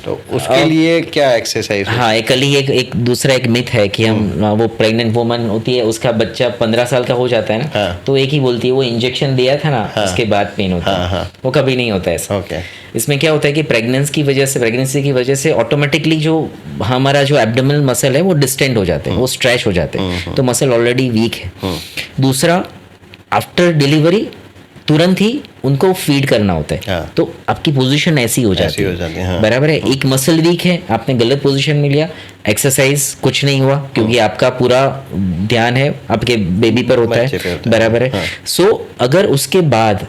तो उसके लिए क्या एक्सरसाइज? हाँ, एक दूसरा एक मिथ है कि हम वो प्रेग्नेंट वुमन होती है, उसका बच्चा 15 साल का हो जाता है ना, हाँ। तो एक ही बोलती है वो इंजेक्शन दिया था ना, उसके बाद पेन होता है। हाँ। वो कभी नहीं होता ऐसा। ओके इसमें क्या होता है कि प्रेगनेंसी की वजह से ऑटोमेटिकली जो हमारा जो एब्डोमिनल मसल है वो डिस्टेंड हो जाते हैं, वो स्ट्रेच हो जाते हैं, तो मसल ऑलरेडी वीक है। दूसरा, आफ्टर डिलीवरी तुरंत ही उनको फीड करना होता है, हाँ। तो आपकी पोजीशन ऐसी हो जाती है। हाँ। बराबर है, एक मसल वीक है, आपने गलत पोजीशन में लिया, एक्सरसाइज कुछ नहीं हुआ क्योंकि आपका पूरा ध्यान है आपके बेबी पर होता बच्चे पे है। होता है। बराबर है। सो अगर उसके बाद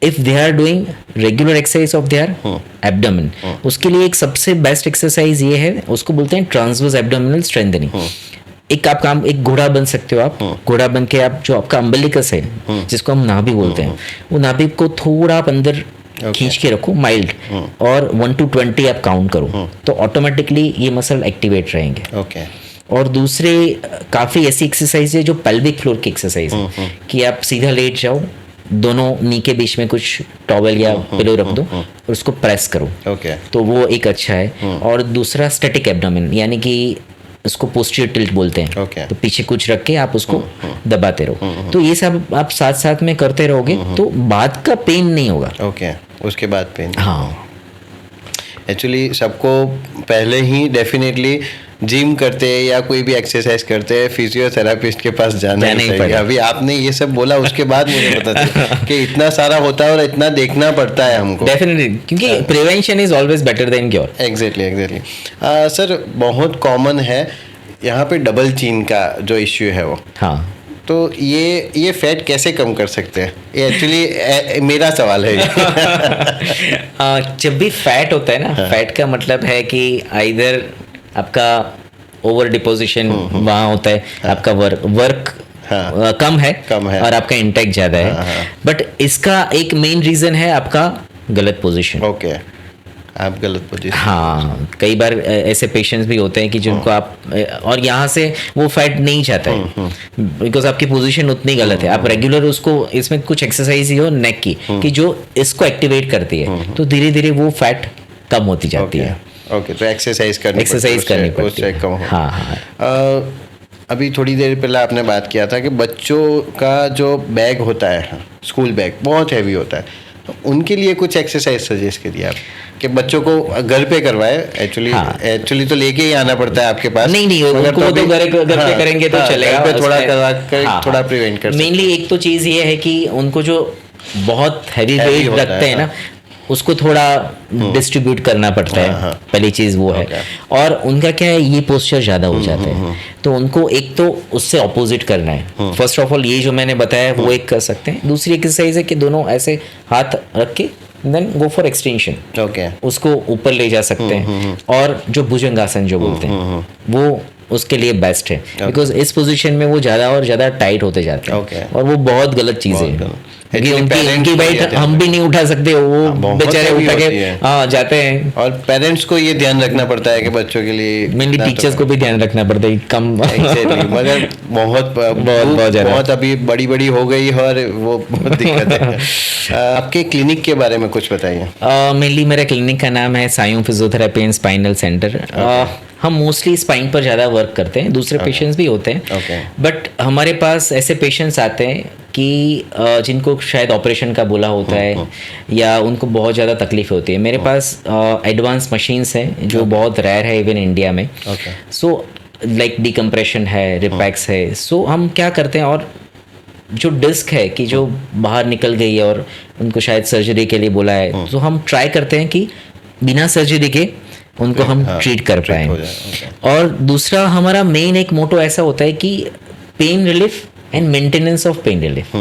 if they are doing regular exercise of their abdomen, उसके लिए एक सबसे बेस्ट एक्सरसाइज ये है, उसको बोलते हैं ट्रांसवर्स एब्डोमिनल स्ट्रेंथनिंग। एक घोड़ा बन सकते हो आप। घोड़ा बन के आप जो आपका अम्बिलिकस है, जिसको हम नाभि बोलते हैं, वो नाभि को थोड़ा आप अंदर खींच के रखो माइल्ड, और 1 to 20 आप काउंट करो, तो ऑटोमेटिकली ये मसल एक्टिवेट रहेंगे। ओके और दूसरे काफ़ी ऐसी एक्सरसाइज है जो पेल्विक फ्लोर की एक्सरसाइज है, कि आप सीधा लेट जाओ, दोनों नी के बीच में कुछ टॉवल या पिलो रख दो और उसको प्रेस करो, ओके तो वो एक अच्छा है। और दूसरा स्टैटिक एब्डोमेन, यानी कि उसको पोस्टीरियर टिल्ट बोलते हैं। Okay. तो पीछे कुछ रख के आप उसको दबाते रहो। तो ये सब आप साथ साथ में करते रहोगे तो बाद का पेन नहीं होगा। ओके उसके बाद पेन। हाँ, एक्चुअली सबको पहले ही डेफिनेटली जिम करते हैं या कोई भी एक्सरसाइज करते हैं फिजियोथेरापिस्ट के पास जाना ही चाहिए। पड़ेगा। अभी आपने ये सब बोला उसके बाद मुझे पता चला कि इतना सारा होता है और इतना देखना पड़ता है हमको। डेफिनेटली, क्योंकि prevention is always better than cure. Exactly sir, बहुत कॉमन है यहाँ पे डबल चीन का जो इश्यू है वो। हाँ, तो ये फैट कैसे कम कर सकते हैं? ये एक्चुअली मेरा सवाल है जब भी फैट होता है ना, फैट का मतलब है कि आइदर आपका ओवर डिपोजिशन वहाँ होता है, आपका वर्क कम है और आपका इंटेक ज़्यादा है। बट इसका एक मेन रीज़न है आपका गलत पोजीशन। ओके, आप गलत पोजीशन। हाँ, कई बार ऐसे पेशेंट्स भी होते हैं कि जिनको आप, और यहाँ से वो फैट नहीं जाता है बिकॉज आपकी पोजीशन उतनी गलत है। आप रेगुलर उसको, इसमें कुछ एक्सरसाइज ही हो नेक की कि जो इसको एक्टिवेट करती है, तो धीरे धीरे वो फैट कम होती जाती है। ओके, तो एक्सरसाइज करनी पड़ती है, कम हो। हाँ। अभी थोड़ी देर पहले आपने बात किया था कि बच्चों का जो बैग होता है, स्कूल बैग बहुत हैवी होता है, तो उनके लिए कुछ एक्सरसाइज सजेस्ट करिए आप कि बच्चों को घर पे करवाए। एक्चुअली तो लेके ही आना पड़ता है आपके पास। नहीं उनको तो घर पे करेंगे तो चलेगा। घर पे थोड़ा प्रिवेंट कर। मेनली एक तो चीज़ ये है कि उनको जो बहुत हैवी वेट रखते हैं ना, उसको थोड़ा डिस्ट्रीब्यूट करना पड़ता है। पहली चीज़ वो है। और उनका क्या है, ये पोस्चर ज़्यादा हो जाता है, तो उनको एक तो उससे ऑपोजिट करना है। फर्स्ट ऑफ ऑल ये जो मैंने बताया वो एक कर सकते हैं। दूसरी एक्सरसाइज है कि दोनों ऐसे हाथ रख के then go for extension. Okay, उसको ऊपर ले जा सकते हैं। और जो भुजंगासन जो बोलते हैं वो उसके लिए बेस्ट है, बिकॉज इस पोजीशन में वो ज़्यादा और ज़्यादा टाइट होते जाते हैं, और वो बहुत गलत चीज़ है, क्योंकि उनकी वेट हम भी नहीं उठा सकते, वो बेचारे उठा के जाते हैं। और पेरेंट्स को ये ध्यान रखना पड़ता है कि बच्चों के लिए, मेनली टीचर्स को भी ध्यान रखना पड़ता है कम। मगर बहुत अभी बड़ी हो गई है और वो बहुत दिक्कत है। आपके क्लिनिक के बारे में कुछ बताइए। मेनली मेरा क्लिनिक का नाम है सायूं फिजियोथेरेपी एंड स्पाइनल सेंटर। हम मोस्टली स्पाइन पर ज़्यादा वर्क करते हैं, दूसरे पेशेंट्स भी होते हैं, बट हमारे पास ऐसे पेशेंट्स आते हैं कि जिनको शायद ऑपरेशन का बोला होता है या उनको बहुत ज़्यादा तकलीफ होती है। मेरे पास एडवांस मशीन्स हैं जो बहुत रेयर है इवन इंडिया में। सो लाइक डिकम्प्रेशन है, रिपैक्स है, सो हम क्या करते हैं, और जो डिस्क है कि जो बाहर निकल गई है और उनको शायद सर्जरी के लिए बोला है, तो हम ट्राई करते हैं कि बिना सर्जरी के उनको हम ट्रीट कर पाएँ। और दूसरा हमारा मेन एक मोटो ऐसा होता है कि pain relief and maintenance of pain relief.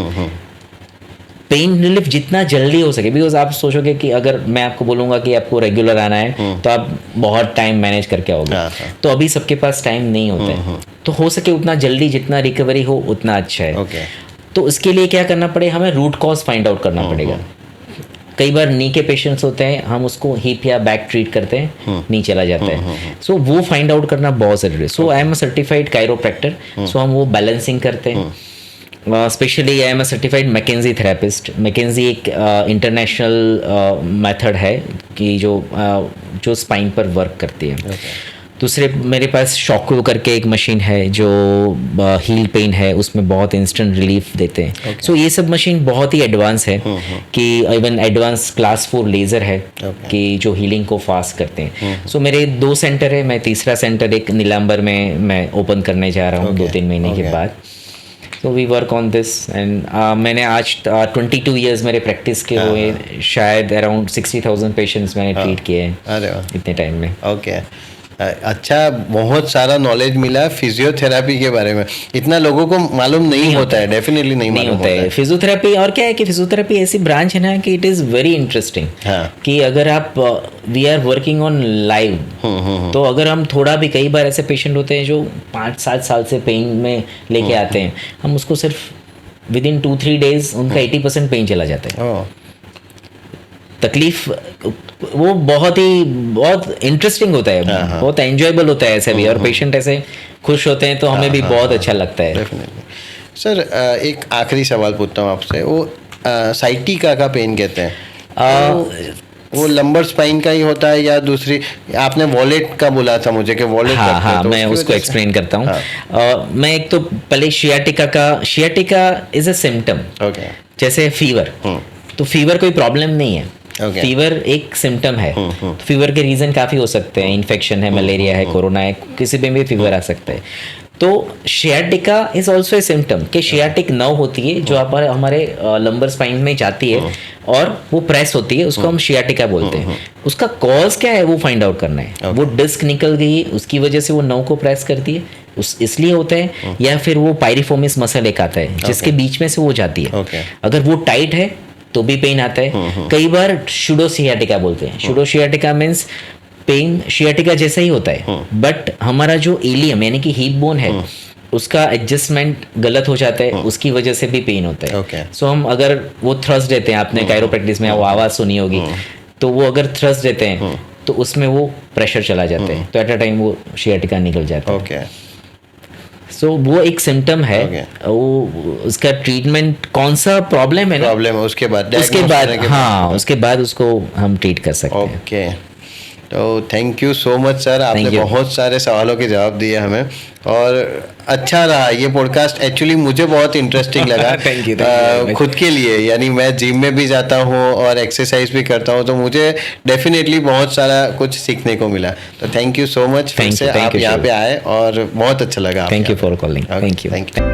Pain relief जितना जल्दी हो सके, बिकॉज आप सोचोगे कि अगर मैं आपको बोलूँगा कि आपको रेगुलर आना है तो आप बहुत टाइम मैनेज करके आओगे, तो अभी सबके पास टाइम नहीं होता है, तो हो सके उतना जल्दी जितना रिकवरी हो उतना अच्छा है। तो इसके लिए क्या करना पड़ेगा, हमें रूट कॉज फाइंड आउट करना पड़ेगा। कई बार नी के पेशेंट्स होते हैं, हम उसको हिप या बैक ट्रीट करते हैं, नी चला जाता है, सो वो फाइंड आउट करना बहुत ज़रूरी है। So I am a certified chiropractor, so हम वो बैलेंसिंग करते हैं। Specially I am a certified McKenzie therapist. McKenzie एक इंटरनेशनल मेथड है कि जो स्पाइन पर वर्क करती है। दूसरे मेरे पास शॉको करके एक मशीन है जो हील पेन है, उसमें बहुत इंस्टेंट रिलीफ देते हैं। सो ये सब मशीन बहुत ही एडवांस है कि इवन एडवांस क्लास 4 लेज़र है कि जो हीलिंग को फास्ट करते हैं। सो मेरे 2 सेंटर है, मैं तीसरा सेंटर एक नीलांबर में मैं ओपन करने जा रहा हूँ 2-3 महीने के बाद। So we work on this and मैंने आज 22 ईयर्स मेरे प्रैक्टिस के हुए, शायद अराउंड 60,000 पेशेंट्स मैंने ट्रीट किए हैं इतने टाइम में। अच्छा, बहुत सारा नॉलेज मिला फिजियोथेरेपी के बारे में, इतना लोगों को मालूम नहीं होता है, डेफिनेटली नहीं मालूम होता है फिजियोथेरेपी। और क्या है कि फिजियोथेरेपी ऐसी ब्रांच है ना कि इट इज़ वेरी इंटरेस्टिंग, कि अगर आप we are working on live, तो अगर हम थोड़ा भी, कई बार ऐसे पेशेंट होते हैं जो 5-7 साल से पेन में लेके आते हैं, हम उसको सिर्फ विद इन 2-3 डेज उनका 80% पेन चला जाता है। तकलीफ वो बहुत इंटरेस्टिंग होता है, बहुत एंजॉयबल होता है ऐसे भी, और पेशेंट ऐसे खुश होते हैं तो हमें भी बहुत अच्छा लगता है। सर एक आखिरी सवाल पूछता हूँ आपसे, वो साइटिका का पेन कहते हैं, वो लंबर स्पाइन का ही होता है या दूसरी? आपने वॉलेट का बोला था मुझे कि वॉलेट। हाँ, मैं उसको एक्सप्लेन करता हूँ। मैं एक तो पहले शियाटिका इज अ सिम्टम, जैसे फीवर, तो फीवर कोई प्रॉब्लम नहीं है, फीवर एक सिम्टम है। तो फीवर के रीज़न काफ़ी हो सकते हैं, इन्फेक्शन है, मलेरिया है, कोरोना है, किसी में भी फीवर आ सकता है। तो sciatica is also a symptom कि शियाटिक नर्व होती है जो हमारे लंबर स्पाइन में जाती है और वो प्रेस होती है, उसको हम शियाटिका बोलते हैं। उसका कॉज क्या है वो फाइंड आउट करना है। वो डिस्क निकल गई, उसकी वजह से वो नर्व को प्रेस करती है, इसलिए होता है, या फिर वो पायरिफोर्मिस मसल एक आता है जिसके बीच में से वो जाती है, अगर वो टाइट है तो भी पेन आता है। कई बार शूडोसियाटिका बोलते हैं। शूडोसियाटिका मीन्स पेन शियाटिका जैसा ही होता है, बट हमारा जो एलियम यानी कि हिप बोन है उसका एडजस्टमेंट गलत हो जाता है, उसकी वजह से भी पेन होता है। सो हम अगर वो थ्रस्ट देते हैं, आपने कायरोप्रैक्टिस में वो आवाज़ सुनी होगी, तो वो अगर थ्रस्ट देते हैं तो उसमें वो प्रेशर चला जाता है, तो एट अ टाइम वो शियाटिका निकल जाता है। सो वो एक सिम्टम है। वो उसका ट्रीटमेंट कौन सा प्रॉब्लम है ना, उसके बाद उसके बाद उसको हम ट्रीट कर सकते हैं। तो thank you so much sir, आपने बहुत सारे सवालों के जवाब दिए हमें, और अच्छा रहा ये पॉडकास्ट। एक्चुअली मुझे बहुत इंटरेस्टिंग लगा thank you. खुद के लिए, यानी मैं जिम में भी जाता हूँ और एक्सरसाइज भी करता हूँ, तो मुझे डेफिनेटली बहुत सारा कुछ सीखने को मिला। तो थैंक यू सो मच, फिर से आप यहाँ पे आए और बहुत अच्छा लगा। Thank you for calling. Thank you.